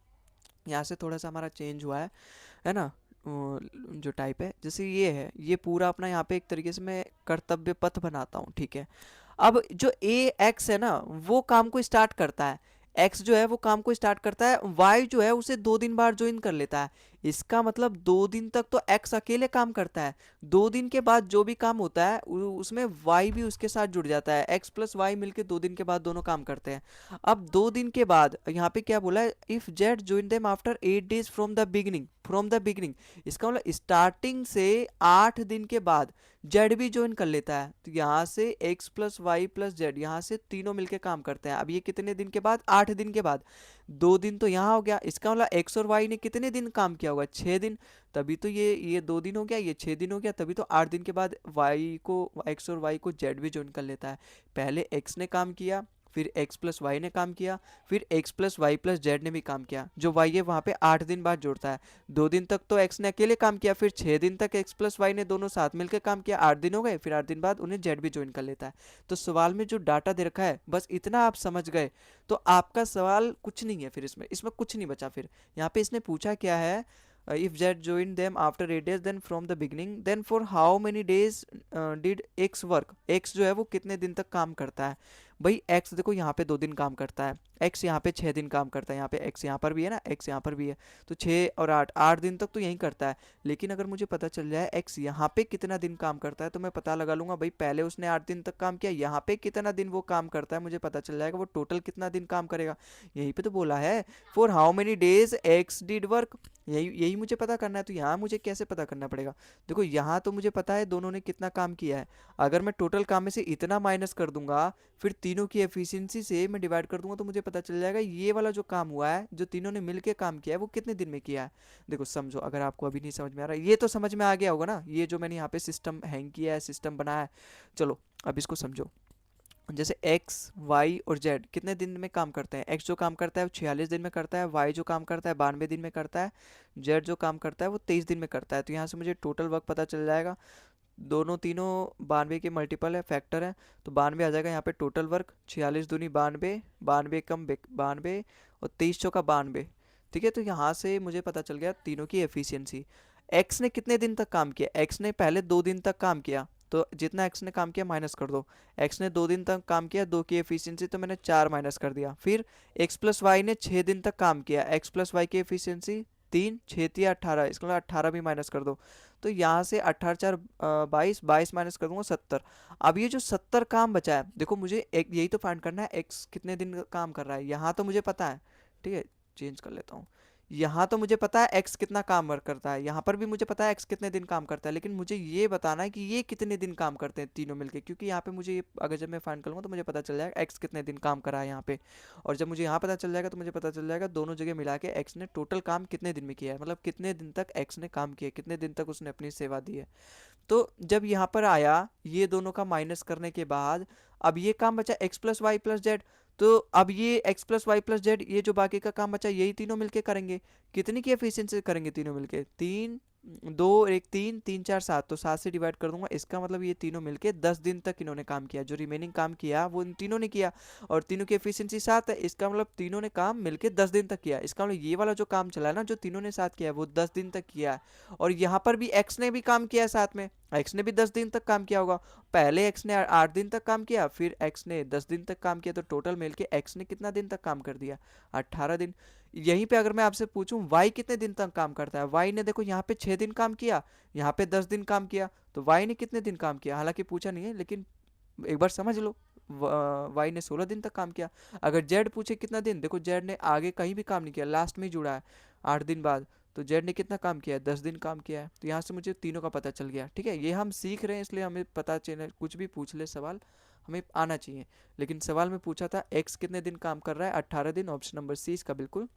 यहाँ से थोड़ा सा हमारा चेंज हुआ है ना। जो टाइप है जैसे ये है, ये पूरा अपना यहाँ पे एक तरीके से मैं कर्तव्य पथ बनाता हूँ, ठीक है। अब जो ए एक्स है ना वो काम को स्टार्ट करता है, एक्स जो है वो काम को स्टार्ट करता है, वाई जो है उसे 2 दिन बाद ज्वाइन कर लेता है। इसका मतलब 2 दिन तक तो एक्स अकेले काम करता है, 2 दिन के बाद जो भी काम होता है उसमें वाई भी उसके साथ जुड़ जाता है, एक्स प्लस वाई मिलके 2 दिन के बाद दोनों काम करते हैं। अब 2 दिन के बाद यहाँ पे क्या बोला है, if Z join them after 8 days from the beginning, इसका मतलब स्टार्टिंग से 8 दिन के बाद जेड भी ज्वाइन कर लेता है, तो यहाँ से X plus Y plus Z यहाँ से तीनों मिलके काम करते हैं। अब ये कितने दिन के बाद, 8 दिन के बाद, 2 दिन तो यहाँ हो गया, इसका मतलब एक्स और वाई ने कितने दिन काम किया होगा, 6 दिन, तभी तो ये 2 दिन हो गया, ये 6 दिन हो गया, तभी तो 8 दिन के बाद वाई को, एक्स और वाई को जेड भी ज्वाइन कर लेता है। पहले एक्स ने काम किया, फिर एक्स प्लस वाई ने काम किया, फिर X plus Y plus Z ने भी काम किया, जो वाई है वहाँ पे 8 दिन बाद जोड़ता है। 2 दिन तक तो एक्स ने अकेले काम किया, फिर 6 दिन तक एक्स प्लस वाई ने दोनों साथ मिलकर काम किया, 8 दिन हो गए, फिर 8 दिन बाद उन्हें जेड भी ज्वाइन कर लेता है। तो सवाल में जो डाटा दे रखा है बस इतना आप समझ गए तो आपका सवाल कुछ नहीं है, फिर इसमें कुछ नहीं बचा। फिर यहाँ पे इसने पूछा क्या है, if z joined them after 8 days then from the beginning then for how many days did x work, x जो है वो कितने दिन तक काम करता है। भाई x देखो यहाँ पे 2 दिन काम करता है, x यहाँ पे 6 दिन काम करता है, यहाँ पे x यहाँ पर भी है ना, x यहाँ पर भी है, तो 6 और 8 8 दिन तक तो यही करता है। लेकिन अगर मुझे पता चल जाए x यहाँ पे कितना दिन काम करता है तो मैं पता लगा लूंगा भाई पहले उसने 8 दिन तक काम किया, यहाँ पे कितना दिन वो काम करता है, मुझे पता चल जाएगा वो टोटल कितना दिन काम करेगा। यहीं पे तो बोला है for how many days x did work, यही यही मुझे पता करना है। तो यहाँ मुझे कैसे पता करना पड़ेगा, देखो यहाँ तो मुझे पता है दोनों ने कितना काम किया है, अगर मैं टोटल काम में से इतना माइनस कर दूंगा, फिर तीनों की एफिशिएंसी से मैं डिवाइड कर दूंगा, तो मुझे पता चल जाएगा ये वाला जो काम हुआ है, जो तीनों ने मिलके काम किया है, वो कितने दिन में किया है। देखो समझो, अगर आपको अभी नहीं समझ में आ रहा, ये तो समझ में आ गया होगा ना, ये जो मैंने यहाँ पे सिस्टम हैंग किया है, सिस्टम बनाया है। चलो अब इसको समझो, जैसे x y और z कितने दिन में काम करते हैं, x जो काम करता है वो 46 दिन में करता है, y जो काम करता है 92 दिन में करता है, z जो काम करता है वो 23 दिन में करता है। तो यहाँ से मुझे टोटल वर्क पता चल जाएगा, दोनों तीनों 92 के मल्टीपल है, फैक्टर है, तो 92 आ जाएगा यहाँ पे टोटल वर्क, 46 दूनी 92, 92 कम 92 और 23 चौका 92। ठीक है, तो यहाँ से मुझे पता चल गया तीनों की एफिशिएंसी। एक्स ने कितने दिन तक काम किया, एक्स ने पहले 2 दिन तक काम किया, तो जितना एक्स ने काम किया माइनस कर दो, एक्स ने 2 दिन तक काम किया, 2 की एफिशिएंसी तो मैंने 4 माइनस कर दिया। फिर एक्स प्लस वाई ने 6 दिन तक काम किया, एक्स प्लस वाई की एफिशिएंसी 3, 6 × 3 = 18, इसका मतलब 18 भी माइनस कर दो। तो यहाँ से 18 × 4 = 22, 22 माइनस कर दूंगा 70। अब ये जो 70 काम बचा है, देखो मुझे एक यही तो फाइंड करना है, एक्स कितने दिन काम कर रहा है, यहाँ तो मुझे पता है। ठीक है, चेंज कर लेता हूँ, यहाँ तो मुझे पता है एक्स कितना काम वर्क करता है, यहाँ पर भी मुझे पता है एक्स कितने दिन काम करता है, लेकिन मुझे ये बताना है कि ये कितने दिन काम करते हैं तीनों मिलके, क्योंकि यहाँ पे मुझे अगर जब मैं फाइंड करूँगा तो मुझे पता चल जाएगा एक्स कितने दिन काम करा है यहाँ पे, और जब मुझे यहाँ पता चल जाएगा तो मुझे पता चल जाएगा दोनों जगह मिला के एक्स ने टोटल काम कितने दिन में किया है, मतलब कितने दिन तक एक्स ने काम किया, कितने दिन तक उसने अपनी सेवा दी है। तो जब यहाँ पर आया ये दोनों का माइनस करने के बाद, अब ये काम बचा X plus Y plus Z, तो अब ये X plus Y plus Z, ये जो बाकी का काम बचा यही तीनों मिलके करेंगे। कितनी की एफिशिएंसी करेंगे तीनों मिलके, 3 2 1 3 3 4 7, तो 7 से डिवाइड कर दूंगा, इसका मतलब ये तीनों मिलके 10 दिन तक इन्होंने काम किया, जो रिमेनिंग काम किया वो इन तीनों ने किया, और तीनों की एफिशिएंसी 7 है, इसका मतलब तीनों ने काम मिलके 10 दिन तक किया, इसका मतलब ये वाला जो काम चला है ना जो तीनों ने साथ किया है वो 10 दिन तक किया है। और यहाँ पर भी एक्स ने भी काम किया है साथ में, एक्स ने भी 10 दिन तक काम किया होगा, पहले एक्स ने 8 दिन तक काम किया, फिर एक्स ने 10 दिन तक काम किया, तो टोटल मिलके एक्स ने कितना दिन तक काम कर दिया, 18 दिन। यहीं पे अगर मैं आपसे पूछूं वाई कितने दिन तक काम करता है, वाई ने देखो यहाँ पे 6 दिन काम किया, यहाँ पे 10 दिन काम किया, तो वाई ने कितने दिन काम किया, हालांकि पूछा नहीं है लेकिन एक बार समझ लो, वाई ने 16 दिन तक काम किया। अगर जेड पूछे कितना दिन, देखो जेड ने आगे कहीं भी काम नहीं किया, लास्ट में ही जुड़ा है 8 दिन बाद, तो जेड ने कितना काम किया है, 10 दिन काम किया है, तो यहाँ से मुझे तीनों का पता चल गया। ठीक है, ये हम सीख रहे हैं इसलिए हमें पता चले, कुछ भी पूछ ले सवाल हमें आना चाहिए। लेकिन सवाल में पूछा था एक्स कितने दिन काम कर रहा है, 18 दिन, ऑप्शन नंबर सी इसका बिल्कुल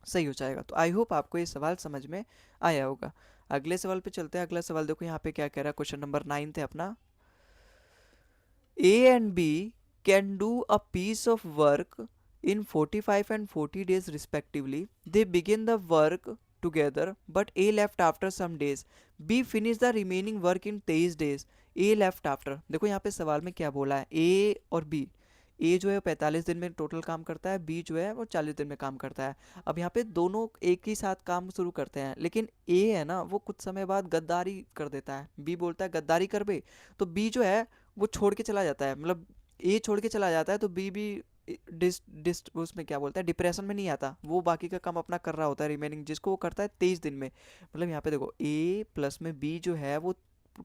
सही हो जाएगा। तो आई होप आपको ये सवाल समझ में आया होगा। अगले सवाल पे चलते हैं। अगला सवाल देखो यहाँ पे क्या कह रहा है, क्वेश्चन नंबर 9 है अपना, A and B can do a piece of work in 45 and 40 days respectively. They begin the work together, but A left after some days. B finished the remaining work in 23 days. A left after. देखो यहाँ पे सवाल में क्या बोला है, A और B। ए जो है 45 दिन में टोटल काम करता है, बी जो है वो 40 दिन में काम करता है। अब यहाँ पे दोनों एक ही साथ काम शुरू करते हैं, लेकिन ए है ना वो कुछ समय बाद गद्दारी कर देता है, बी बोलता है गद्दारी कर बे, तो बी जो है वो छोड़ के चला जाता है, मतलब ए छोड़ के चला जाता है तो बी भी डिस डिस उसमें क्या बोलते हैं, डिप्रेशन में नहीं आता, वो बाकी का काम अपना कर रहा होता है रिमेनिंग, जिसको वो करता है 23 दिन में। मतलब यहाँ पे देखो ए प्लस में बी जो है वो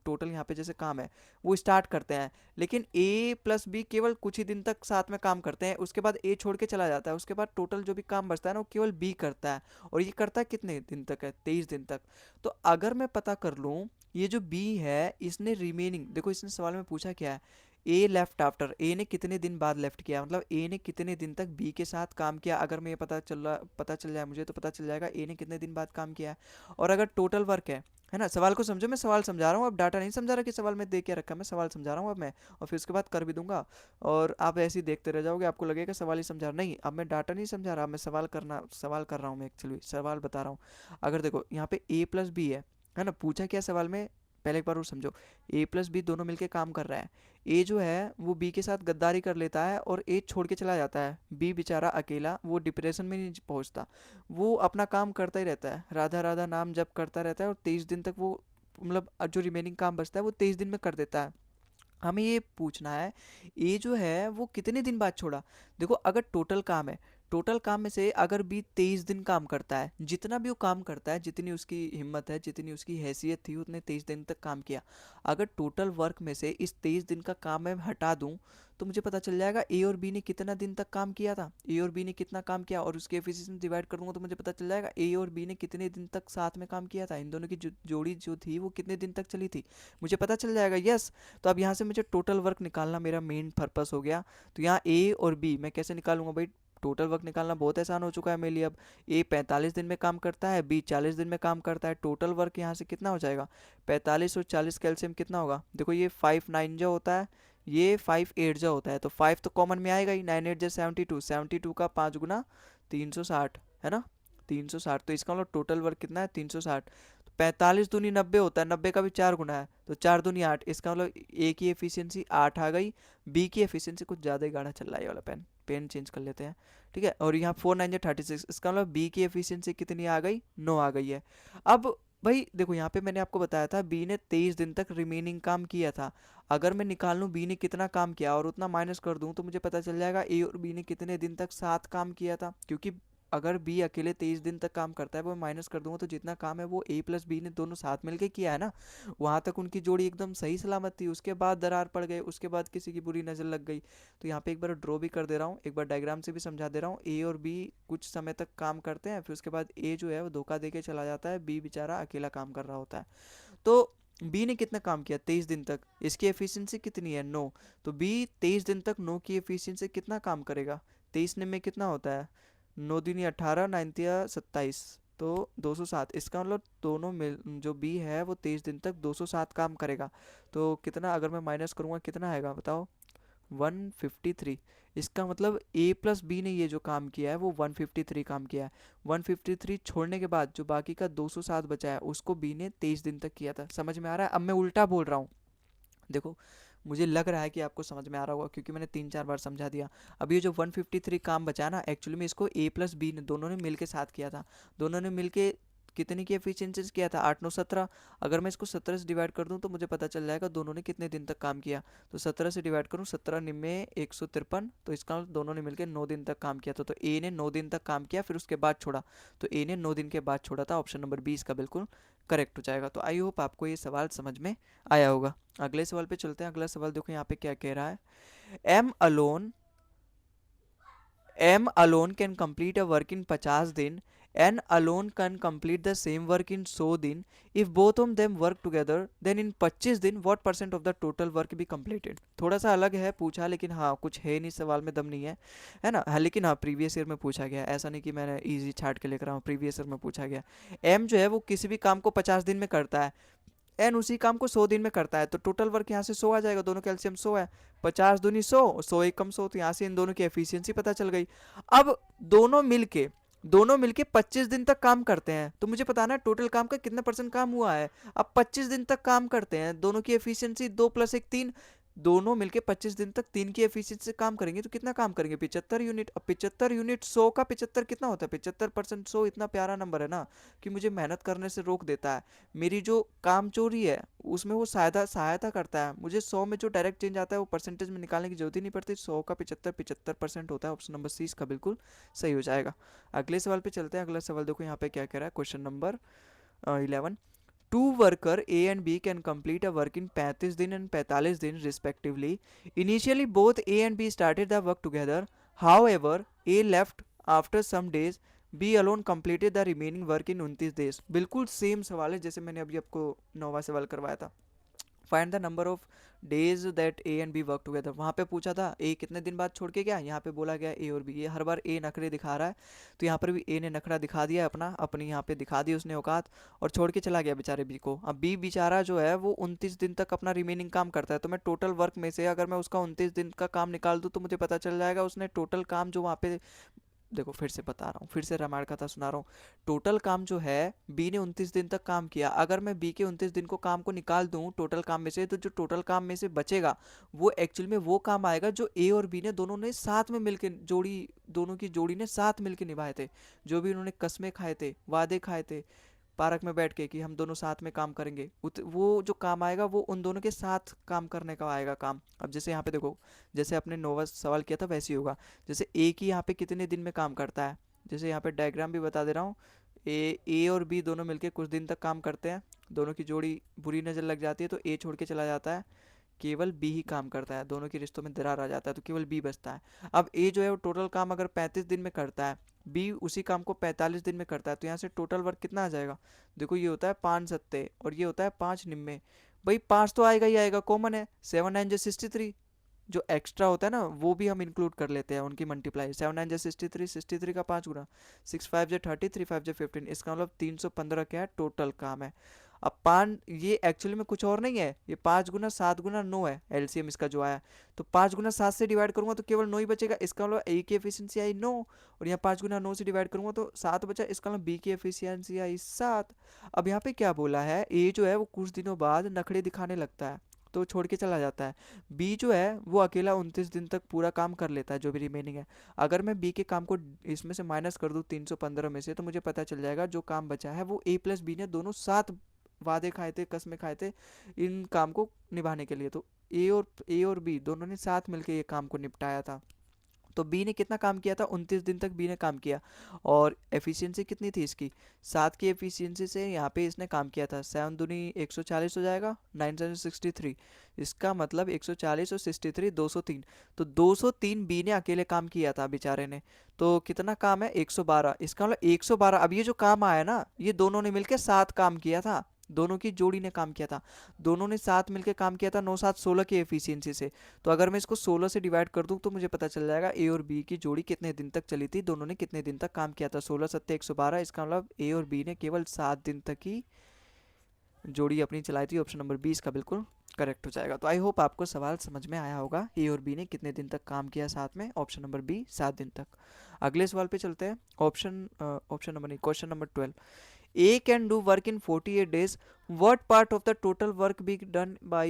टोटल यहाँ पे जैसे काम है वो स्टार्ट करते हैं, लेकिन ए प्लस बी केवल कुछ ही दिन तक साथ में काम करते हैं, उसके बाद ए छोड़ के चला जाता है, उसके बाद टोटल जो भी काम बचता है ना वो केवल बी करता है। और ये करता है कितने दिन तक है, 23 दिन तक। तो अगर मैं पता कर लूँ ये जो बी है इसने रिमेनिंग, देखो इसने सवाल में पूछा क्या है, ए लेफ्ट आफ्टर, ए ने कितने दिन बाद लेफ्ट किया, मतलब ए ने कितने दिन तक बी के साथ काम किया। अगर मैं ये पता चल जाए मुझे, तो पता चल जाएगा ए ने कितने दिन बाद काम किया है। और अगर टोटल वर्क है ना, सवाल को समझो, मैं सवाल समझा रहा हूँ, अब डाटा नहीं समझा रहा कि सवाल में दे के रखा, मैं सवाल समझा रहा हूँ अब मैं, और फिर उसके बाद कर भी दूंगा। और आप ऐसे ही देखते रह जाओगे, आपको लगेगा सवाल ही समझा रहा, नहीं अब मैं डाटा नहीं समझा रहा, मैं सवाल कर रहा हूँ, मैं एक्चुअली सवाल बता रहा हूँ। अगर देखो यहाँ पे ए प्लस बी है ना, पूछा क्या सवाल में, पहले एक बार और समझो। ए प्लस बी दोनों मिलके काम कर रहा है, ए जो है वो बी के साथ गद्दारी कर लेता है और ए छोड़ के चला जाता है, बी बेचारा अकेला, वो डिप्रेशन में नहीं पहुंचता, वो अपना काम करता ही रहता है, राधा राधा नाम जप करता रहता है, और 23 दिन तक वो, मतलब जो रिमेनिंग काम बचता है वो 23 दिन में कर देता है। हमें ये पूछना है ए जो है वो कितने दिन बाद छोड़ा। देखो अगर टोटल काम है, टोटल काम में से अगर बी 23 दिन काम करता है, जितना भी वो काम करता है, जितनी उसकी हिम्मत है, जितनी उसकी हैसियत थी, उतने 23 दिन तक काम किया। अगर टोटल वर्क में से इस 23 दिन का काम मैं हटा दूं, तो मुझे पता चल जाएगा ए और बी ने कितना दिन तक काम किया था, ए और बी ने कितना काम किया, और उसके एफिशिएंसी में डिवाइड करूंगा तो मुझे पता चल जाएगा ए और बी ने कितने दिन तक साथ में काम किया था, इन दोनों की जोड़ी जो थी वो कितने दिन तक चली थी, मुझे पता चल जाएगा। यस। तो अब यहाँ से मुझे टोटल वर्क निकालना मेरा मेन पर्पस हो गया। तो यहाँ ए और बी मैं कैसे निकालूंगा भाई, टोटल वर्क निकालना बहुत आसान हो चुका है मेरे लिए अब। ए 45 दिन में काम करता है, बी 40 दिन में काम करता है, टोटल वर्क यहाँ से कितना हो जाएगा, 45 और 40 कैल्सियम कितना होगा, देखो ये 5 9 जो होता है, ये 5 8 जो होता है, तो 5 तो कॉमन में आएगा ही, 9 8 जो 72, 72 का 5 गुना 360 है ना, 360, तो इसका मतलब टोटल वर्क कितना है 360। 45 दूनी 90 होता है, 90 का भी 4 गुना है, तो 4 दूनी 8, इसका मतलब ए की एफिशिएंसी 8 आ गई, बी की एफिशिएंसी कुछ ज़्यादा ही गाढ़ा चल रहा है ये वाला पेन, पेन चेंज कर लेते हैं। ठीक है, और यहाँ 4 9 36, इसका मतलब बी की एफिशिएंसी कितनी आ गई, 9 आ गई है। अब भाई देखो यहाँ पे मैंने आपको बताया था बी ने 23 दिन तक रिमेनिंग काम किया था, अगर मैं निकाल लूँ बी ने कितना काम किया और उतना माइनस कर दूँ, तो मुझे पता चल जाएगा ए और बी ने कितने दिन तक साथ काम किया था, क्योंकि अगर बी अकेले 23 दिन तक काम करता है, वो माइनस कर दूंगा तो जितना काम है वो ए प्लस बी ने दोनों साथ मिलके किया है ना, वहां तक उनकी जोड़ी एकदम सही सलामत थी, उसके बाद दरार पड़ गई, उसके बाद किसी की बुरी नज़र लग गई। तो यहाँ पे एक बार ड्रॉ भी कर दे रहा हूँ, एक बार डायग्राम से भी समझा दे रहा हूँ, ए और बी कुछ समय तक काम करते हैं, फिर उसके बाद ए जो है वो धोखा दे के चला जाता है, बी बेचारा अकेला काम कर रहा होता है। तो बी ने कितना काम किया 23 दिन तक, इसकी एफिशिएंसी कितनी है 9, तो बी 23 दिन तक 9 की एफिशिएंसी कितना काम करेगा, 23 में कितना होता है, 9 दूनी 18, 9 तिया 27, तो 207, इसका मतलब दोनों मिल जो बी है वो 23 दिन तक 207 काम करेगा। तो कितना अगर मैं माइनस करूँगा कितना आएगा बताओ, 153। इसका मतलब ए प्लस बी ने ये जो काम किया है वो 153 काम किया है, 153 छोड़ने के बाद जो बाकी का 207 बचा है उसको बी ने 23 दिन तक किया था। समझ में आ रहा है, अब मैं उल्टा बोल रहा हूँ, देखो मुझे लग रहा है कि आपको समझ में आ रहा होगा क्योंकि मैंने 3 4 बार समझा दिया। अब ये जो 153 काम बचा ना, एक्चुअली में इसको ए प्लस बी ने दोनों ने मिल के साथ किया था, दोनों ने मिल के कितने की एफिशिएंसीज किया था, 8 9 17। अगर मैं इसको 17 से डिवाइड कर दूं तो मुझे पता चल जाएगा दोनों ने कितने दिन तक काम किया, तो 17 से डिवाइड करूं, 17 निम्मे 153, तो इसका मतलब दोनों ने मिलकर 9 दिन तक काम किया था। तो ए ने 9 दिन तक काम किया फिर उसके बाद छोड़ा, तो ए ने 9 दिन के बाद छोड़ा था, ऑप्शन नंबर 20 का बिल्कुल करेक्ट हो जाएगा। तो आई होप आपको ये सवाल समझ में आया होगा। अगले सवाल पे चलते हैं, अगला सवाल देखो यहाँ पे क्या कह रहा है, am alone M alone can complete a work in 50 दिन, N alone can complete the same work in 100 दिन, if both of them work together then in 25 दिन what percent of the total work be completed। थोड़ा सा अलग है पूछा, लेकिन हाँ कुछ है नहीं, सवाल में दम नहीं है ना, हाँ लेकिन हाँ प्रीवियस ईयर में पूछा गया, ऐसा नहीं कि मैंने इजी छाट के लेकर आऊँ, प्रीवियस ईयर में पूछा गया। M जो है वो किसी भी काम को 50 दिन में करता है, एन उसी काम को 100 दिन में करता है, तो टोटल वर्क यहाँ से 100 आ जाएगा, दोनों कैल्शियम 100 है, 50 दूनी 100, 100 एकम 100, तो यहाँ से इन दोनों की एफिशिएंसी पता चल गई। अब दोनों मिलके 25 दिन तक काम करते हैं, तो मुझे पता है टोटल काम का कितना परसेंट काम हुआ है। अब 25 दिन तक काम करते हैं, दोनों की एफिशिएंसी 2 + 1 3, दोनों मिलके 25 दिन तक 3 की एफिशिएंसी से काम करेंगे तो कितना काम करेंगे, 75 यूनिट। अब 75 यूनिट 100 का 75 कितना होता है, 75%। 100 इतना प्यारा नंबर है ना कि मुझे मेहनत करने से रोक देता है। मेरी जो काम चोरी है उसमें वो सहायता सहायता करता है। मुझे 100 में जो डायरेक्ट चेंज आता है वो परसेंटेज में निकालने की जरूरत ही नहीं पड़ती। 100 का 75 75% होता है। ऑप्शन नंबर सी इसका बिल्कुल सही हो जाएगा। अगले सवाल पे चलते हैं। अगला सवाल देखो यहाँ पे क्या कह रहा है, question number 11। Two worker A and B can complete a work in 35 दिन एंड 45 दिन respectively. Initially both A and B started the work together, however A left after some days, B alone completed the remaining work in 29 days. बिल्कुल same सवाल है जैसे मैंने अभी आपको नौवा सवाल करवाया था। Find the number of days that A and B work together. वहाँ पे पूछा था ए कितने दिन बाद छोड़ के गया, यहाँ पे बोला गया ए और बी। ये हर बार ए नखरे दिखा रहा है, तो यहाँ पर भी ए ने नखरा दिखा दिया अपना, अपनी यहाँ पे दिखा दी उसने औकात, और छोड़ के चला गया बेचारे बी को। अब बी बेचारा जो है वो 29 दिन तक अपना रिमेनिंग काम करता है। तो मैं टोटल वर्क में से अगर मैं उसका 29 दिन का काम निकाल दूँ तो मुझे पता चल जाएगा उसने टोटल काम जो वहाँ पे, देखो फिर से बता रहा हूँ, फिर से रामायण कथा सुना रहा हूँ। टोटल काम जो है बी ने 29 दिन तक काम किया। अगर मैं बी के 29 दिन को काम को निकाल दूं टोटल काम में से, तो जो टोटल काम में से बचेगा वो एक्चुअल में वो काम आएगा जो ए और बी ने दोनों ने साथ में मिलके जोड़ी, दोनों की जोड़ी ने साथ मिलके निभाए थे। जो भी उन्होंने कस्में खाए थे, वादे खाए थे पार्क में बैठ के कि हम दोनों साथ में काम करेंगे, वो जो काम आएगा वो उन दोनों के साथ काम करने का आएगा काम। अब जैसे यहाँ पे देखो, जैसे अपने नोवा सवाल किया था वैसे ही होगा। जैसे ए की यहाँ पे कितने दिन में काम करता है, जैसे यहाँ पे डायग्राम भी बता दे रहा हूँ। ए और बी दोनों मिलके कुछ दिन तक काम करते हैं, दोनों की जोड़ी बुरी नज़र लग जाती है तो ए छोड़ के चला जाता है, केवल बी ही काम करता है, दोनों के रिश्तों में दरार आ जाता है तो केवल बी बचता है। अब ए जो है वो टोटल काम अगर 35 दिन में करता है, बी उसी काम को 45 दिन में करता है, तो यहाँ से टोटल वर्क कितना आ जाएगा। देखो ये होता है 5 सत्ते और ये होता है 5 निम्मे। भाई 5 तो आएगा ही आएगा, कॉमन है। 7 9 जा 63, जो एक्स्ट्रा होता है ना वो भी हम इंक्लूड कर लेते हैं उनकी मल्टीप्लाई। 7 9 जा 63, 63 का 5 गुना, 6 5 जा 30, 3 5 जा 15। इसका मतलब 315 क्या है टोटल काम है। अब पान ये एक्चुअली में कुछ और नहीं है, ये 5 गुना 7 गुना 9 है एलसीएम इसका जो आया। तो 5 गुना 7 से डिवाइड करूंगा तो केवल 9 ही बचेगा, इसका मतलब ए की एफिशिएंसी आई 9। और यहाँ 5 गुना 9 से डिवाइड करूंगा तो 7 बचा, इसका मतलब बी की एफिशिएंसी आई 7। अब यहाँ पे क्या बोला है, ए जो है वो कुछ दिनों बाद नखड़े दिखाने लगता है तो छोड़ के चला जाता है। बी जो है वो अकेला 29 दिन तक पूरा काम कर लेता है जो भी रिमेनिंग है। अगर मैं बी के काम को इसमें से माइनस कर दूँ 315 में से, तो मुझे पता चल जाएगा जो काम बचा है वो ए प्लस बी ने दोनों साथ वादे खाए थे, कस्में खाए थे इन काम को निभाने के लिए। तो ए और बी दोनों ने साथ मिलकर ये काम को निपटाया था। तो बी ने कितना काम किया था, 29 दिन तक बी ने काम किया। और एफिशिएंसी कितनी थी इसकी, 7 की एफिशिएंसी से यहाँ पे इसने काम किया था। 7 दूनी 140 हो जाएगा, 9 7 63। इसका मतलब 140 और 63 203। तो 203 बी ने अकेले काम किया था बेचारे ने। तो कितना काम है 112, इसका मतलब 112। अब ये जो काम आया ना ये दोनों ने मिलकर 7 काम किया था, दोनों की जोड़ी ने काम किया था। दोनों ने साथ मिलकर काम किया था 9 7 16 की एफिशिएंसी से। तो अगर मैं इसको 16 से डिवाइड कर दूं तो मुझे पता चल जाएगा ए और बी की जोड़ी कितने दिन तक चली थी, दोनों ने कितने दिन तक काम किया था। 16 सत्ते 112, इसका मतलब ए और बी ने केवल 7 दिन तक ही जोड़ी अपनी चलाई थी। ऑप्शन नंबर 20 का बिल्कुल करेक्ट हो जाएगा। तो आई होप आपको सवाल समझ में आया होगा, ए और बी ने कितने दिन तक काम किया साथ में। ऑप्शन नंबर बी 7 दिन तक। अगले सवाल पे चलते हैं। ऑप्शन नंबर नहीं, question number 12। A can do work in 48 days. What part of the total work be done by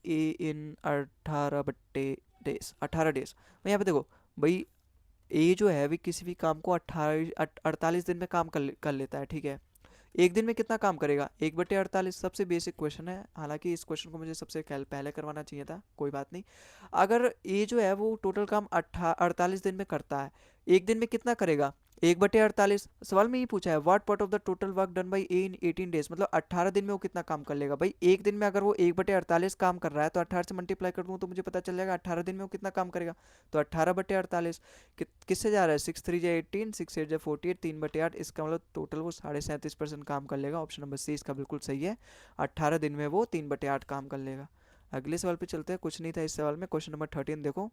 A in 18 18 days. मैं यहाँ पे देखो भाई, ए जो है भी किसी भी काम को 48 दिन में काम कर लेता है, ठीक है। एक दिन में कितना काम करेगा, 1/48। सबसे बेसिक क्वेश्चन है, हालांकि इस क्वेश्चन को मुझे सबसे पहले करवाना चाहिए था, कोई बात नहीं। अगर ए जो है वो टोटल काम 48 दिन में करता है, एक दिन में कितना करेगा 1/48। सवाल में ये पूछा है what part of the total work done by A in 18 days, मतलब 18 दिन में वो कितना काम कर लेगा। भाई एक दिन में अगर वो 1/48 काम कर रहा है तो 18 से मल्टीप्लाई कर दूँ तो मुझे पता चल जाएगा 18 दिन में वो कितना काम करेगा। तो 18/48 किससे जा रहा है, 6 3 जा 18, 6 8 जा 48, 3/8। इसका मतलब टोटल वो 37.5% काम कर लेगा। ऑप्शन नंबर सी इसका बिल्कुल सही है, 18 दिन में वो 3/8 काम कर लेगा। अगले सवाल पे चलते हैं, कुछ नहीं था इस सवाल में। क्वेश्चन नंबर 13 देखो।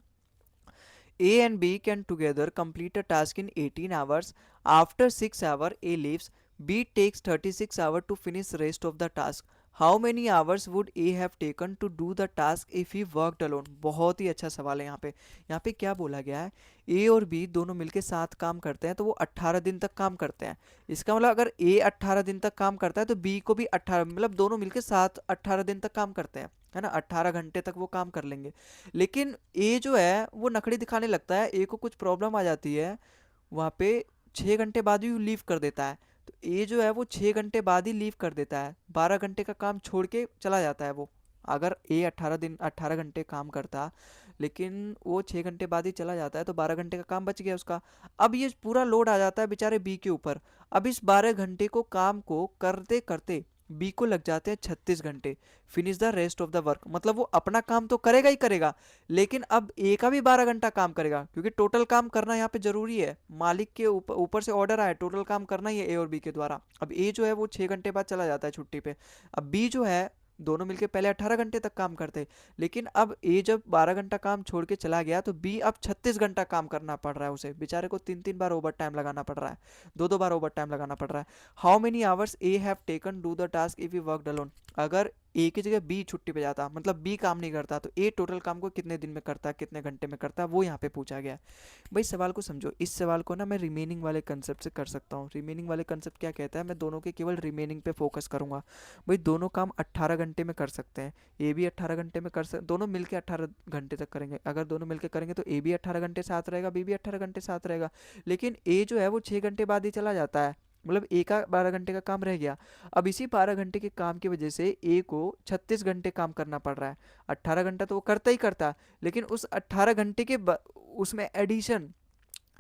A and B can together complete a task in 18 hours. After 6 hours, A leaves. B takes 36 hours to finish rest of the task. How many hours would A have taken to do the task if he worked alone? बहुत ही अच्छा सवाल है यहाँ पे क्या बोला गया है, ए और बी दोनों मिलके साथ काम करते हैं तो वो 18 दिन तक काम करते हैं। इसका मतलब अगर ए 18 दिन तक काम करता है तो बी को भी 18, मतलब दोनों मिलके साथ 18 दिन तक काम करते हैं। है ना, 18 घंटे तक वो काम कर लेंगे। लेकिन ए जो है वो नखड़ी दिखाने लगता है, ए को कुछ प्रॉब्लम आ जाती है वहाँ पे, 6 घंटे बाद ही लीव कर देता है। तो ए जो है वो 6 घंटे बाद ही लीव कर देता है, 12 घंटे का काम छोड़ के चला जाता है वो। अगर ए 18 घंटे काम करता, लेकिन वो 6 घंटे बाद ही चला जाता है, तो 12 घंटे का काम बच गया उसका। अब ये पूरा लोड आ जाता है बेचारे बी के ऊपर। अब इस 12 घंटे को काम को करते करते बी को लग जाते हैं 36 घंटे। Finish the rest of the work, मतलब वो अपना काम तो करेगा ही करेगा, लेकिन अब ए का भी 12 घंटा काम करेगा, क्योंकि टोटल काम करना यहाँ पे जरूरी है। मालिक के ऊपर ऊपर से ऑर्डर आया, टोटल काम करना ही है ए और बी के द्वारा। अब ए जो है वो 6 घंटे बाद चला जाता है छुट्टी पे। अब बी जो है, दोनों मिलके पहले 18 घंटे तक काम करते, लेकिन अब ए जब 12 घंटा काम छोड़ के चला गया, तो बी अब 36 घंटा काम करना पड़ रहा है उसे, बेचारे को 3 3 बार ओवर टाइम लगाना पड़ रहा है, 2 2 बार ओवर टाइम लगाना पड़ रहा है। How many hours a have taken do the task if you worked alone. अगर ए की जगह बी छुट्टी पे जाता, मतलब बी काम नहीं करता, तो ए टोटल काम को कितने दिन में करता है, कितने घंटे में करता है, वो यहाँ पे पूछा गया है। भाई सवाल को समझो, इस सवाल को ना मैं रिमेनिंग वाले कंसेप्ट से कर सकता हूँ। रिमेनिंग वाले कंसेप्ट क्या कहता है, मैं दोनों के केवल रिमेनिंग पे फोकस करूंगा। भाई दोनों काम 18 घंटे में कर सकते हैं, ए भी 18 घंटे में कर सकते, दोनों मिलके 18 घंटे तक करेंगे। अगर दोनों मिलके करेंगे तो ए भी 18 घंटे साथ रहेगा, बी भी 18 घंटे साथ रहेगा। लेकिन ए जो है वो 6 घंटे बाद ही चला जाता है, मतलब ए का 12 घंटे का काम रह गया। अब इसी 12 घंटे के काम की वजह से ए को 36 घंटे काम करना पड़ रहा है। 18 घंटा तो वो करता ही करता, लेकिन उस 18 घंटे के उसमें एडिशन,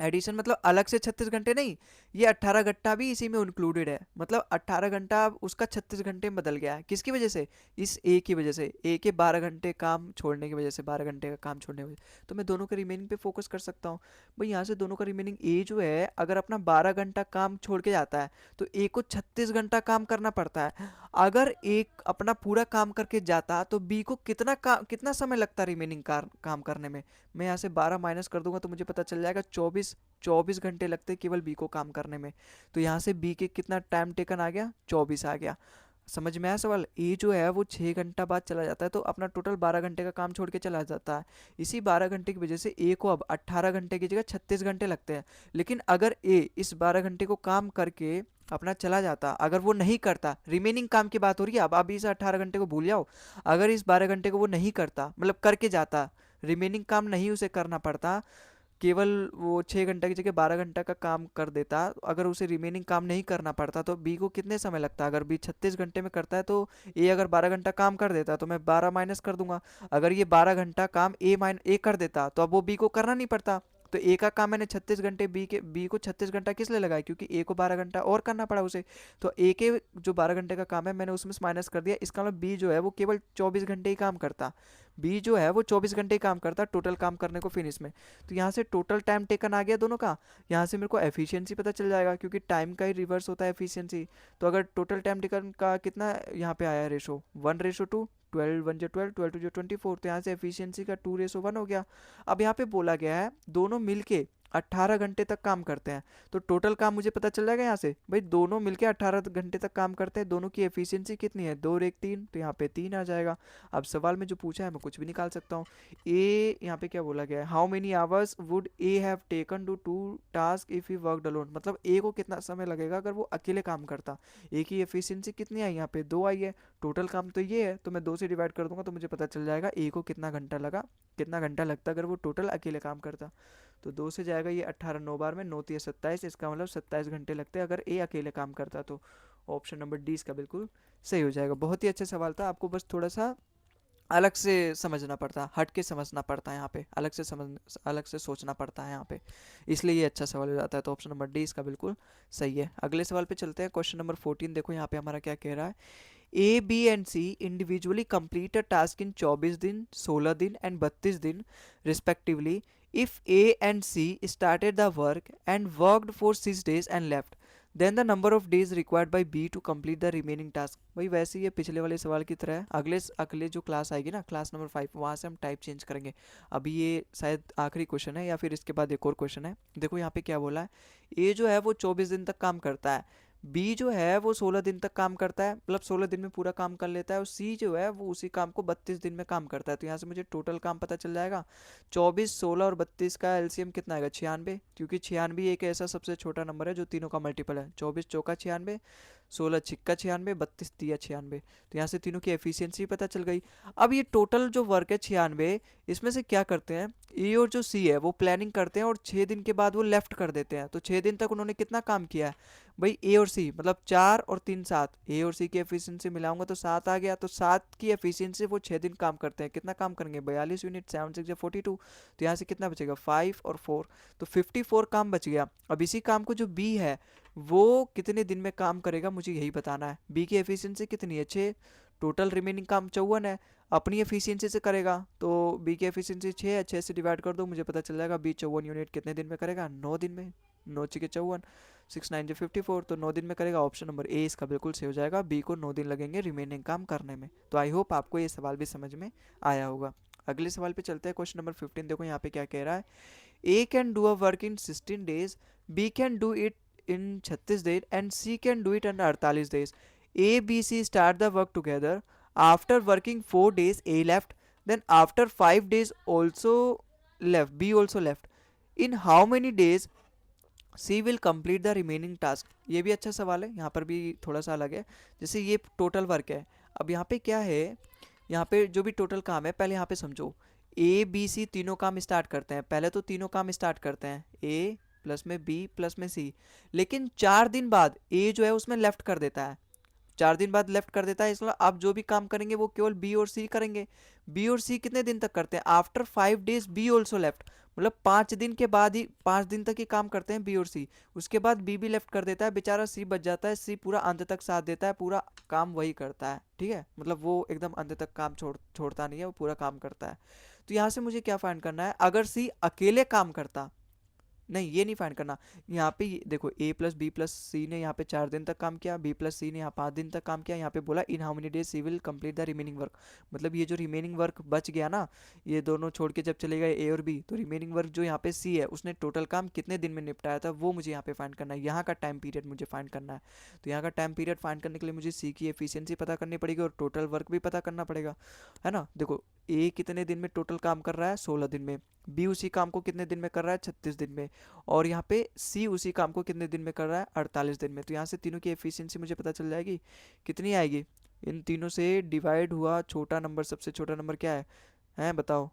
एडिशन मतलब अलग से 36 घंटे नहीं, ये 18 घंटा भी इसी में इंक्लूडेड है। मतलब 18 घंटा अब उसका 36 घंटे में बदल गया है, किसकी वजह से, इस ए की वजह से, ए के 12 घंटे काम छोड़ने की वजह से, 12 घंटे का काम छोड़ने की वजह से। तो मैं दोनों के रिमेनिंग पे फोकस कर सकता हूँ। भाई यहाँ से दोनों का रिमेनिंग, ए जो है अगर अपना 12 घंटा काम छोड़ के जाता है, तो ए को 36 घंटा काम करना पड़ता है। अगर एक अपना पूरा काम करके जाता, तो बी को कितना समय लगता रिमेनिंग काम करने में। मैं यहाँ से 12 माइनस कर दूंगा, तो मुझे पता चल जाएगा 24 घंटे लगते केवल बी को काम करने में। तो यहाँ से बी के कितना टाइम टेकन आ गया, 24 आ गया। समझ में आया सवाल। ए जो है वो 6 घंटा बाद चला जाता है, तो अपना टोटल 12 घंटे का काम छोड़ के चला जाता है। इसी 12 घंटे की वजह से ए को अब 18 घंटे की जगह 36 घंटे लगते हैं। लेकिन अगर ए इस 12 घंटे को काम करके अपना चला जाता, अगर वो नहीं करता, रिमेनिंग काम की बात हो रही है, अब इस 18 घंटे को भूल जाओ। अगर इस 12 घंटे को वो नहीं करता, मतलब करके जाता, रिमेनिंग काम नहीं उसे करना पड़ता, केवल वो 6 घंटे की जगह 12 घंटा का काम कर देता, अगर उसे रिमेनिंग काम नहीं करना पड़ता, तो बी को कितने समय लगता। अगर बी 36 घंटे में करता है, तो ए अगर 12 घंटा काम कर देता, तो मैं 12 माइनस कर दूंगा। अगर ये 12 घंटा काम ए कर देता, तो अब वो बी को करना नहीं पड़ता। तो ए का काम मैंने 36 घंटे, बी को 36 घंटा किस लिए लगाया, क्योंकि ए को 12 घंटा और करना पड़ा उसे। तो ए के जो 12 घंटे का काम है मैंने उसमें से माइनस कर दिया, इसका मतलब बी जो है वो केवल 24 घंटे ही काम करता। बी जो है वो 24 घंटे ही काम करता टोटल काम करने को फिनिश में। तो यहाँ से टोटल टाइम टेकन आ गया दोनों का। यहाँ से मेरे को एफिशिएंसी पता चल जाएगा, क्योंकि टाइम का ही रिवर्स होता है एफिशिएंसी। तो अगर टोटल टाइम टेकन का कितना यहाँ पे आया रेशो, 1:2, 12 1 जो 12 12 जो 24, तो यहाँ से एफिशिएंसी का 2:1 हो गया। अब यहाँ पे बोला गया है दोनों मिलके 18 घंटे तक काम करते हैं, तो टोटल काम मुझे पता चल जाएगा यहाँ से। भाई दोनों मिलके 18 घंटे तक काम करते हैं, दोनों की एफिशिएंसी कितनी है, 2 और 1 3, तो यहाँ पे 3 आ जाएगा। अब सवाल में जो पूछा है मैं कुछ भी निकाल सकता हूँ। ए यहाँ पे क्या बोला गया है, how many hours would A have taken to two task if he worked alone, मतलब ए को कितना समय लगेगा अगर वो अकेले काम करता। ए की एफिशिएंसी कितनी आई, यहाँ पे 2 आई है, टोटल काम तो ये है, तो मैं 2 से डिवाइड कर दूंगा, तो मुझे पता चल जाएगा ए को कितना घंटा लगा, कितना घंटा लगता अगर वो टोटल अकेले काम करता। तो 2 से जाएगा ये 18 9 बार में, 9 3 27, इसका मतलब 27 घंटे लगते अगर ए अकेले काम करता। तो ऑप्शन नंबर डी इसका बिल्कुल सही हो जाएगा। बहुत ही अच्छा सवाल था, आपको बस थोड़ा सा अलग से समझना पड़ता, हट के समझना पड़ता है यहाँ पे, अलग से सोचना पड़ता है यहाँ पे, इसलिए ये अच्छा सवाल हो जाता है। तो ऑप्शन नंबर डी इसका बिल्कुल सही है। अगले सवाल पे चलते हैं, क्वेश्चन नंबर 14। देखो यहाँ पे हमारा क्या कह रहा है, A B and C individually complete a task in 24 दिन, 16 दिन एंड 32 दिन respectively if A and C started the work and worked for 6 days and left, then the number of days required by B to complete the remaining task. भाई वैसे ही ये पिछले वाले सवाल की तरह है, अगले जो क्लास आएगी ना, क्लास नंबर 5, वहाँ से हम टाइप चेंज करेंगे। अभी ये शायद आखिरी क्वेश्चन है, या फिर इसके बाद एक और क्वेश्चन है। देखो यहाँ पे क्या बोला है, ए जो है वो 24 दिन तक काम करता है, बी जो है वो 16 दिन तक काम करता है, मतलब 16 दिन में पूरा काम कर लेता है, और सी जो है वो उसी काम को 32 दिन में काम करता है। तो यहाँ से मुझे टोटल काम पता चल जाएगा, 24 16 और 32 का एलसीएम कितना आएगा, 96, क्योंकि 96 एक ऐसा सबसे छोटा नंबर है जो तीनों का मल्टीपल है। 24 चौका 96, 16 छिक्का 96, 32 तिया 96। तो यहाँ से तीनों की एफिशिएंसी पता चल गई। अब ये टोटल जो वर्क है 96, इसमें से क्या करते हैं, ए और जो सी है वो प्लानिंग करते हैं और 6 दिन के बाद वो लेफ्ट कर देते हैं। तो 6 दिन तक उन्होंने कितना काम किया है भाई, ए और सी मतलब 4 और 3 7, ए और सी की एफिशिएंसी मिलाऊंगा तो 7 आ गया। तो 7 की एफिशिएंसी वो 6 दिन काम करते हैं, कितना काम करेंगे 42 यूनिट, 7 6 42। तो यहाँ से कितना बचेगा 5 और 4, तो 54 काम बच गया। अब इसी काम को जो बी है वो कितने दिन में काम करेगा मुझे यही बताना है। बी की एफिशिएंसी कितनी है 6, टोटल रिमेनिंग काम 54 है, अपनी एफिशिएंसी से करेगा। तो बी की एफिशिएंसी 6 है, 6 से डिवाइड कर दो, मुझे पता चल जाएगा बी 54 यूनिट कितने दिन में करेगा, 9 दिन में। 9 6 54, 6 9 54, तो 9 दिन में करेगा। ऑप्शन नंबर ए इसका बिल्कुल सही हो जाएगा, बी को 9 दिन लगेंगे रिमेनिंग काम करने में। तो आई होप आपको ये सवाल भी समझ में आया होगा। अगले सवाल पे चलते हैं, क्वेश्चन नंबर 15। देखो यहाँ पे क्या कह रहा है, A can do a work in 16 days, B can do it in 36 days and C can do it in 48 days. A B C start the work together, after working 4 days A left, then after 5 days also left, B also left. In how many days C will complete the remaining task. ये भी अच्छा सवाल है, यहाँ पर भी थोड़ा सा अलग है। जैसे ये टोटल वर्क है, अब यहाँ पे क्या है, यहाँ पे जो भी टोटल काम है पहले यहाँ पे समझो, ए बी सी तीनों काम स्टार्ट करते हैं। पहले तो तीनों काम स्टार्ट करते हैं, ए प्लस में बी प्लस में सी, लेकिन 4 दिन बाद ए जो है उसमें लेफ्ट कर देता है। 4 दिन बाद लेफ्ट कर देता है, इसलिए आप जो भी काम करेंगे वो केवल बी और सी करेंगे। बी और सी कितने दिन तक करते हैं, after 5 days B also left, मतलब 5 दिन के बाद ही, 5 दिन तक ही काम करते हैं बी और सी। उसके बाद बी भी लेफ्ट कर देता है, बेचारा सी बच जाता है। सी पूरा अंत तक साथ देता है, पूरा काम वही करता है, ठीक है, मतलब वो एकदम अंत तक काम छोड़ता नहीं है, वो पूरा काम करता है। तो यहाँ से मुझे क्या फाइंड करना है, अगर सी अकेले काम करता, नहीं ये नहीं फाइंड करना, यहाँ पे देखो ए प्लस बी प्लस सी ने यहाँ पे 4 दिन तक काम किया, बी प्लस सी ने यहाँ 5 दिन तक काम किया। यहाँ पे बोला in how many days C will complete the remaining work, मतलब ये जो रिमेनिंग वर्क बच गया ना, ये दोनों छोड़ के जब चले गए ए और बी, तो रिमेनिंग वर्क जो यहाँ पे सी है उसने टोटल काम कितने दिन में निपटाया था वो मुझे यहाँ पे फाइंड करना है। यहाँ का टाइम पीरियड मुझे फाइंड करना है। तो यहाँ का टाइम पीरियड फाइंड करने के लिए मुझे सी की एफिशिएंसी पता करनी पड़ेगी और टोटल वर्क भी पता करना पड़ेगा, है ना। देखो ए कितने दिन में टोटल काम कर रहा है 16 दिन में, बी उसी काम को कितने दिन में कर रहा है 36 दिन में, और यहाँ पे सी उसी काम को कितने दिन में कर रहा है 48 दिन में। तो यहाँ से तीनों की एफिशिएंसी मुझे पता चल जाएगी, कितनी आएगी, इन तीनों से डिवाइड हुआ छोटा नंबर, सबसे छोटा नंबर क्या है बताओ।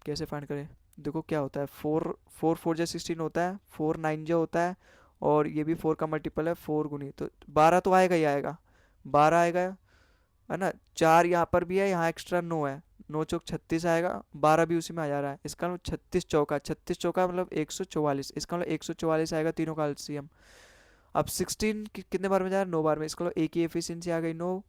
कैसे फाइंड करें, देखो क्या होता है, 4 4 4 जा 16 होता है, 4 9 जा होता है, और ये भी 4 का मल्टीपल है 4 गुनी, तो 12 तो आएगा ही आएगा, 12 आएगा, है ना। 4 यहाँ पर भी है, यहाँ एक्स्ट्रा 9 है, 9 चौक 36 आएगा, 12 भी उसी में आ जा रहा है, इसका मतलब 36 चौका मतलब 144, इसका मतलब 144 आएगा तीनों का एलसीएम। अब 16 कितने बार में जा रहा है 9 बार में, इसका मतलब एक ही एफिशिएंसी आ गई 9।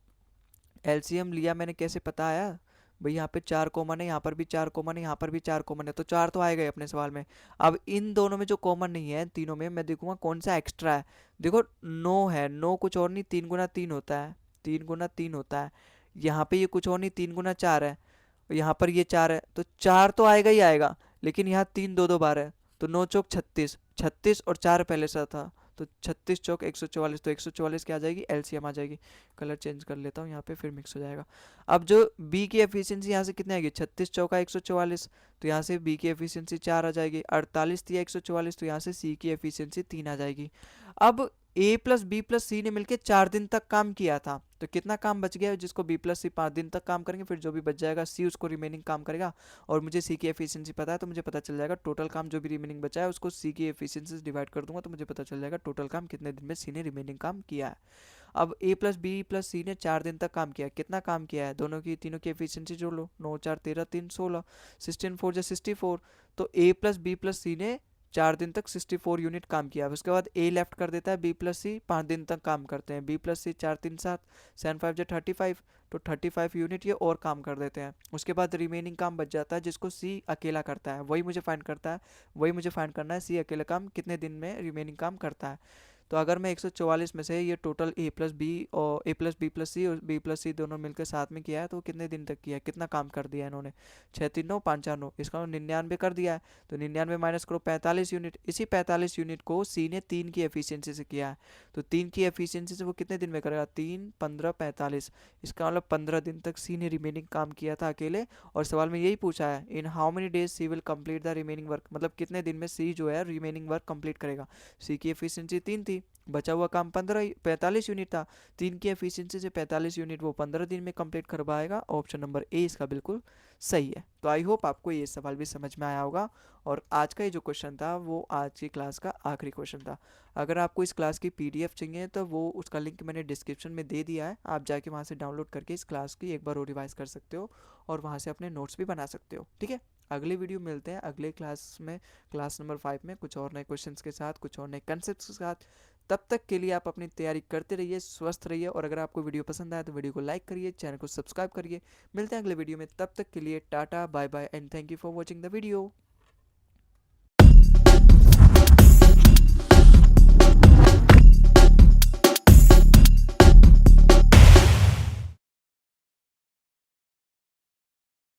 एलसीएम लिया मैंने, कैसे पता आया भाई, यहाँ पे 4 कॉमन है, यहाँ पर भी 4 कॉमन है, यहाँ पर भी 4 कॉमन है, तो 4 तो आएगा ही अपने सवाल में। अब इन दोनों में जो कॉमन नहीं है तीनों में, मैं देखूंगा कौन सा एक्स्ट्रा है। देखो 9 है, 9 कुछ और नहीं 3 गुना 3 होता है, 3 गुना 3 होता है। यहाँ पे ये कुछ और नहीं 3 गुना 4 है, यहाँ पर ये 4 है, तो 4 तो आएगा ही आएगा, लेकिन यहाँ 3 दो दो बार है, तो 9 चौक 36, 36 और 4 पहले से था, तो 36 चौक 144, तो 144 क्या आ जाएगी एलसीएम आ जाएगी। कलर चेंज कर लेता हूँ यहाँ पे, फिर मिक्स हो जाएगा। अब जो बी की एफिशिएंसी यहाँ से कितनी आएगी, 36 चौका 144, तो यहाँ से बी की एफिशिएंसी 4 आ जाएगी, 48 थी 144, तो यहाँ से सी की एफिशिएंसी 3 आ जाएगी। अब ए प्लस बी प्लस सी ने मिलकर 4 दिन तक काम किया था, तो कितना काम बच गया, जिसको बी प्लस सी 5 दिन तक काम करेंगे, फिर जो भी बच जाएगा सी उसको रिमेनिंग काम करेगा। और मुझे सी की एफिशिएंसी पता है, तो मुझे पता चल जाएगा टोटल काम जो भी रिमेनिंग बचा है उसको सी की एफिशिएंसी से डिवाइड कर दूंगा, तो मुझे पता चल जाएगा टोटल काम कितने दिन में सी ने रिमेनिंग काम किया है। अब ए प्लस बी प्लस सी ने 4 दिन तक काम किया, कितना काम किया है, दोनों की तीनों की एफिशिएंसी जोड़ लो, 9 4 13 3 16, 16 4 जा 64, तो ए प्लस बी प्लस सी ने 4 दिन तक 64 यूनिट काम किया। उसके बाद ए लेफ्ट कर देता है, बी प्लस सी 5 दिन तक काम करते हैं, बी प्लस सी 4 3 7, 7 5 जा 35, तो 35 यूनिट ये और काम कर देते हैं। उसके बाद रिमेनिंग काम बच जाता है जिसको सी अकेला करता है, वही मुझे फाइंड करता है, वही मुझे फाइंड करना है सी अकेला काम कितने दिन में रिमेनिंग काम करता है। तो अगर मैं 144 में से ये टोटल ए प्लस बी और ए प्लस बी प्लस सी और बी प्लस सी दोनों मिलकर साथ में किया है, तो कितने दिन तक किया है, कितना काम कर दिया है इन्होंने, 6 3 9 5 4 9, इसका 99 कर दिया है। तो 99 माइनस करो 45 यूनिट, इसी 45 यूनिट को सी ने 3 की एफिशिएंसी से किया है, तो 3 की एफिशिएंसी से वो कितने दिन में करेगा, 3 15 45, इसका मतलब 15 दिन तक सी ने रिमेनिंग काम किया था अकेले। और सवाल में यही पूछा है in how many days C will complete the remaining work, मतलब कितने दिन में सी जो है रिमेनिंग वर्क कंप्लीट करेगा। सी की एफिशिएंसी 3 थी, बचा हुआ काम 45 यूनिट था, 3 की एफिशिएंसी से 45 यूनिट वो 15 दिन में कंप्लीट कर पाएगा। ऑप्शन नंबर ए इसका बिल्कुल सही है। तो आई होप आपको ये सवाल भी समझ में आया होगा। और आज का ये जो क्वेश्चन था वो आज की क्लास का आखिरी क्वेश्चन था। अगर आपको इस क्लास की पीडीएफ चाहिए तो वो उसका लिंक मैंने डिस्क्रिप्शन में दे दिया है, आप जाके वहाँ से डाउनलोड करके इस क्लास की एक बार और रिवाइज कर सकते हो और वहाँ से अपने नोट्स भी बना सकते हो। ठीक है, अगले वीडियो मिलते हैं अगले क्लास में, क्लास नंबर 5 में, कुछ और नए क्वेश्चंस के साथ, कुछ और नए कंसेप्ट के साथ। तब तक के लिए आप अपनी तैयारी करते रहिए, स्वस्थ रहिए, और अगर आपको वीडियो पसंद आए तो वीडियो को लाइक करिए, चैनल को सब्सक्राइब करिए। मिलते हैं अगले वीडियो में, तब तक के लिए tata bye bye and thank you for watching the video.